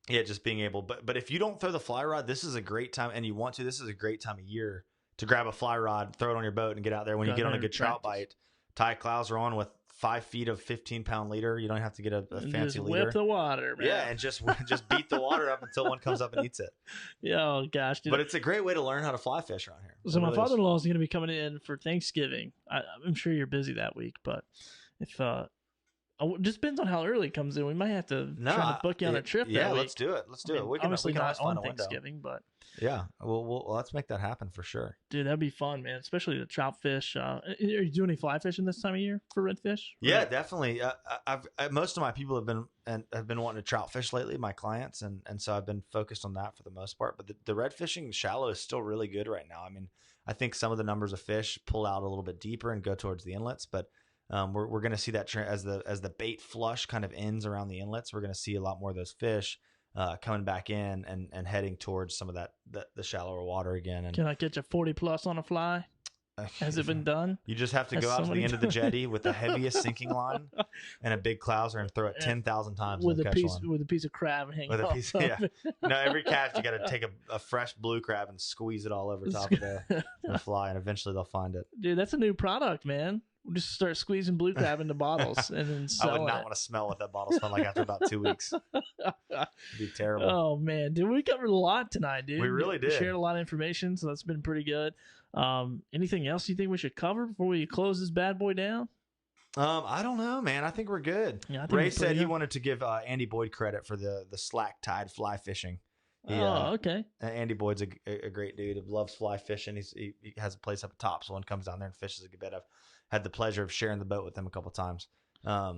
Yeah, just being able, but if you don't throw the fly rod, this is a great time, and you want to. This is a great time of year to grab a fly rod, throw it on your boat, and get out there. When you get on a good trout bite, tie a clouser on with 5 feet of 15-pound leader. You don't have to get a fancy leader. Whip the water, man. Yeah, and just beat the water up until one comes up and eats it. Yeah, oh gosh, dude. But it's a great way to learn how to fly fish around here. So my father-in-law is going to be coming in for Thanksgiving. I'm sure you're busy that week, but if it just depends on how early it comes in. We might have to try to book you on a trip. Yeah, that week. let's do it. Let's do it. We can obviously always not on find a window. Thanksgiving, but yeah, well, let's make that happen for sure. Dude, that'd be fun, man. Especially the trout fish. Are you doing any fly fishing this time of year for redfish? Yeah, definitely. Most of my people have been wanting to trout fish lately. My clients, and so I've been focused on that for the most part. But the red fishing shallow is still really good right now. I mean, I think some of the numbers of fish pull out a little bit deeper and go towards the inlets, but we're going to see that trend as the bait flush kind of ends around the inlets. We're going to see a lot more of those fish coming back in and heading towards some of the shallower water again. And can I get you 40 plus on a fly? Has it been done? You just have to go out to the end of the jetty with the heaviest sinking line and a big clouser and throw it 10,000 times with a piece of crab hanging with a off piece. of Yeah. it. No, every catch you got to take a fresh blue crab and squeeze it all over top of the fly, and eventually they'll find it. Dude, that's a new product, man. We'll just start squeezing blue crab into bottles and then sell I would not want to smell what that bottle smelled like after about 2 weeks. It'd be terrible. Oh man, dude, we covered a lot tonight, dude. We really did. We shared a lot of information, so that's been pretty good. Anything else you think we should cover before we close this bad boy down? I don't know, man. I think we're good. Yeah, Ray said he wanted to give Andy Boyd credit for the slack tide fly fishing. Okay. Andy Boyd's a great dude. He loves fly fishing. He has a place up top, so one comes down there and fishes a good bit. I've had the pleasure of sharing the boat with him a couple times.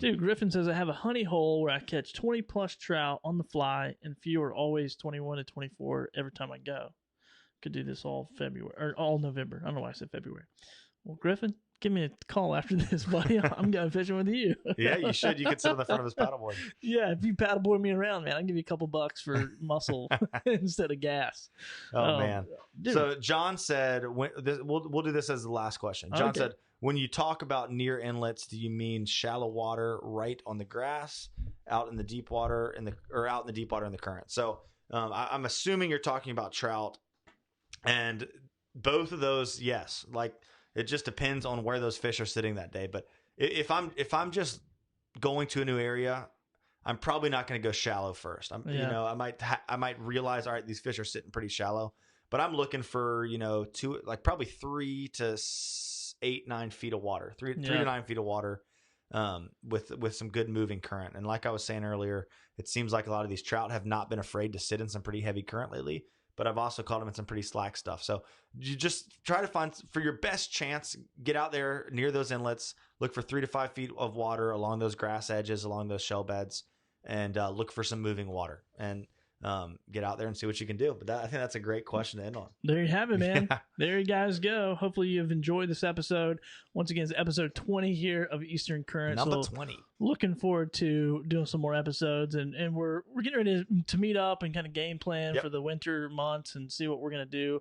Dude, Griffin says I have a honey hole where I catch 20 plus trout on the fly, and few are always 21 to 24 every time I go. Could do this all February or all November. I don't know why I said February. Well, Griffin, give me a call after this, buddy. I'm going fishing with you. Yeah, you should. You could sit on the front of his paddleboard. Yeah, if you paddleboard me around, man, I'll give you a couple bucks for muscle instead of gas. Oh man. Dude. So John said, we'll do this as the last question. John said, when you talk about near inlets, do you mean shallow water right on the grass, out in the deep water out in the deep water in the current? So I'm assuming you're talking about trout, and both of those, yes. Like, it just depends on where those fish are sitting that day. But if I'm just going to a new area, I'm probably not going to go shallow first. I might realize, all right, these fish are sitting pretty shallow, but I'm looking for probably 3 to 8, 9 feet of water, 3 to 9 feet of water, with some good moving current. And like I was saying earlier, it seems like a lot of these trout have not been afraid to sit in some pretty heavy current lately. But I've also caught them in some pretty slack stuff. So you just try to find, for your best chance, get out there near those inlets, look for 3 to 5 feet of water along those grass edges, along those shell beds, and look for some moving water. And get out there and see what you can do. But I think that's a great question to end on. There you have it, man. Yeah. There you guys go. Hopefully you've enjoyed this episode. Once again, it's episode 20 here of Eastern Current. Number 20. Looking forward to doing some more episodes, and we're getting ready to meet up and kind of game plan for the winter months and see what we're going to do.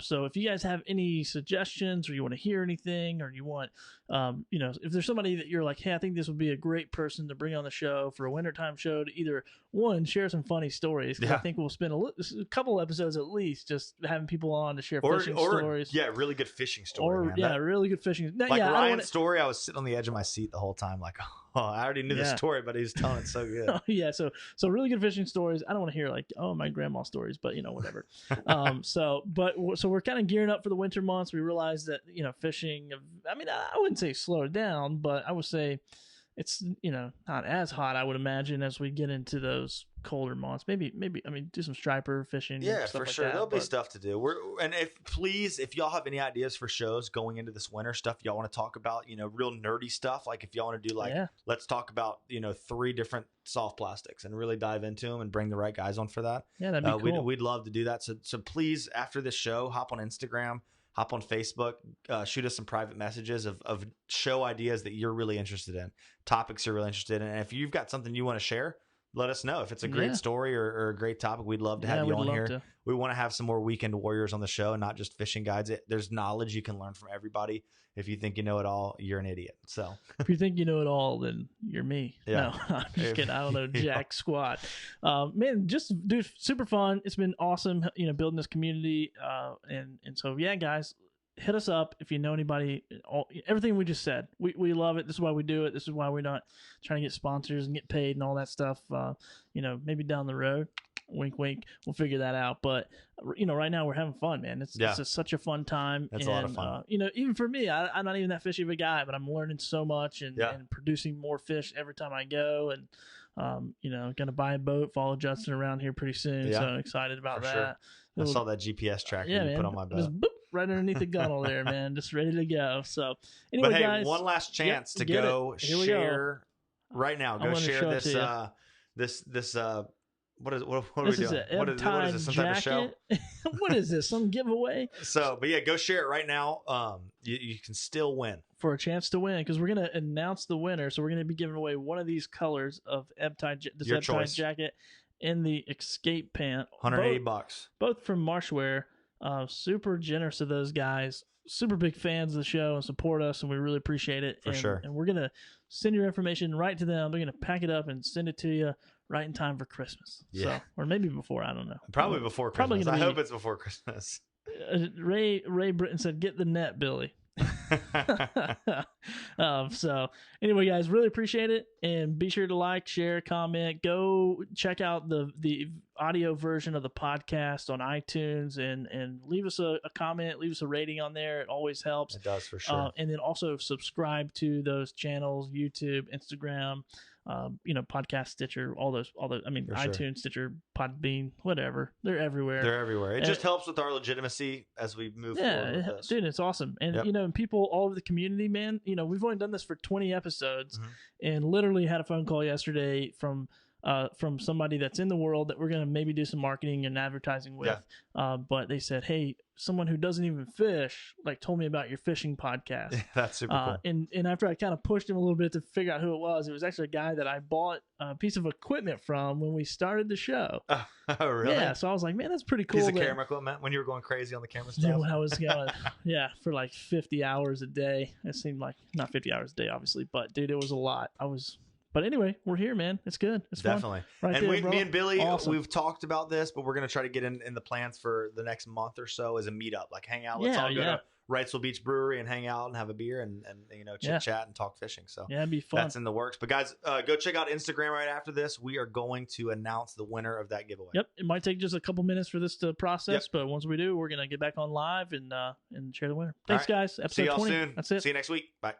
So if you guys have any suggestions, or you want to hear anything, or you want, if there's somebody that you're like, hey, I think this would be a great person to bring on the show for a wintertime show to either, one, share some funny stories. I think we'll spend a couple episodes at least just having people on to share fishing stories. Yeah, really good fishing story. Really good fishing. Ryan's story, I was sitting on the edge of my seat the whole time, like, I already knew the story, but he was telling it so good. So really good fishing stories. I don't want to hear like, my grandma stories, but whatever. So we're kind of gearing up for the winter months. We realize that fishing, I wouldn't say slow down, but I would say it's not as hot, I would imagine, as we get into those colder months. Maybe do some striper fishing. Yeah, for sure. There'll be stuff to do. If y'all have any ideas for shows going into this winter, stuff y'all want to talk about, real nerdy stuff, like if y'all want to do let's talk about 3 different soft plastics and really dive into them and bring the right guys on for that. Yeah, that'd be cool. We'd love to do that. So please, after this show, hop on Instagram, hop on Facebook, shoot us some private messages of show ideas that you're really interested in, topics you're really interested in. And if you've got something you want to share, let us know if it's a great story or a great topic. We'd love to have you on here. We want to have some more weekend warriors on the show, and not just fishing guides. There's knowledge you can learn from everybody. If you think you know it all, you're an idiot. So if you think you know it all, then you're me. Yeah. No, I'm just kidding. I don't know jack squat. Man, just dude, super fun. It's been awesome, building this community. And so yeah, guys, hit us up if you know anybody. Everything we just said, we love it. This is why we do it. This is why we're not trying to get sponsors and get paid and all that stuff. Maybe down the road, wink wink, we'll figure that out. But right now we're having fun, man. It's just such a fun time. It's a lot of fun. Even for me, I'm not even that fishy of a guy, but I'm learning so much and producing more fish every time I go. And gonna buy a boat, follow Justin around here pretty soon. So I'm excited about that. Sure. I saw that GPS tracker you put on my boat. Just boop, right underneath the gunnel there, man. Just ready to go. So anyway, but hey, guys, one last chance to go share right now. Go share this. What are we doing? What is this? Some type of show? What is this? Some giveaway? So, but yeah, go share it right now. You can still win for a chance to win because we're gonna announce the winner. So we're gonna be giving away one of these colors of ebb tide jacket and the escape pant. $180. Both from Marshwear. Super generous of those guys. Super big fans of the show and support us, and we really appreciate it. For sure. And we're gonna send your information right to them. They're gonna pack it up and send it to you right in time for Christmas. Yeah. So, or maybe before. I don't know. Probably before Christmas. I hope it's before Christmas. Ray Britton said, "Get the net, Billy." So anyway, guys, really appreciate it, and be sure to like, share, comment. Go check out the audio version of the podcast on iTunes and leave us a comment, leave us a rating on there. It always helps. It does, for sure. And then also subscribe to those channels: YouTube, Instagram, podcast, Stitcher, all those. I mean, iTunes, Stitcher, Podbean, whatever. They're everywhere. It just helps with our legitimacy as we move forward with this. Dude, it's awesome. And and people all over the community, man. We've only done this for 20 episodes, and literally had a phone call yesterday from somebody that's in the world that we're going to maybe do some marketing and advertising with. But they said, hey, someone who doesn't even fish told me about your fishing podcast. Yeah, that's super cool. And after I kind of pushed him a little bit to figure out who it was actually a guy that I bought a piece of equipment from when we started the show. Oh, really? Yeah. So I was like, man, that's pretty cool. Piece of camera equipment when you were going crazy on the camera stuff? Yeah, when I was going, for 50 hours a day. It seemed like not 50 hours a day, obviously, but dude, it was a lot. But anyway, we're here, man. It's good. It's definitely fun. Right, and me and Billy, we've talked about this, but we're gonna try to get in the plans for the next month or so as a meetup, hang out. Let's all go to Wrightsville Beach Brewery and hang out and have a beer and chit chat and talk fishing. So it'd be fun. That's in the works. But guys, go check out Instagram right after this. We are going to announce the winner of that giveaway. Yep, it might take just a couple minutes for this to process, but once we do, we're gonna get back on live and share the winner. Thanks, guys. Episode 20. Soon. That's it. See you next week. Bye.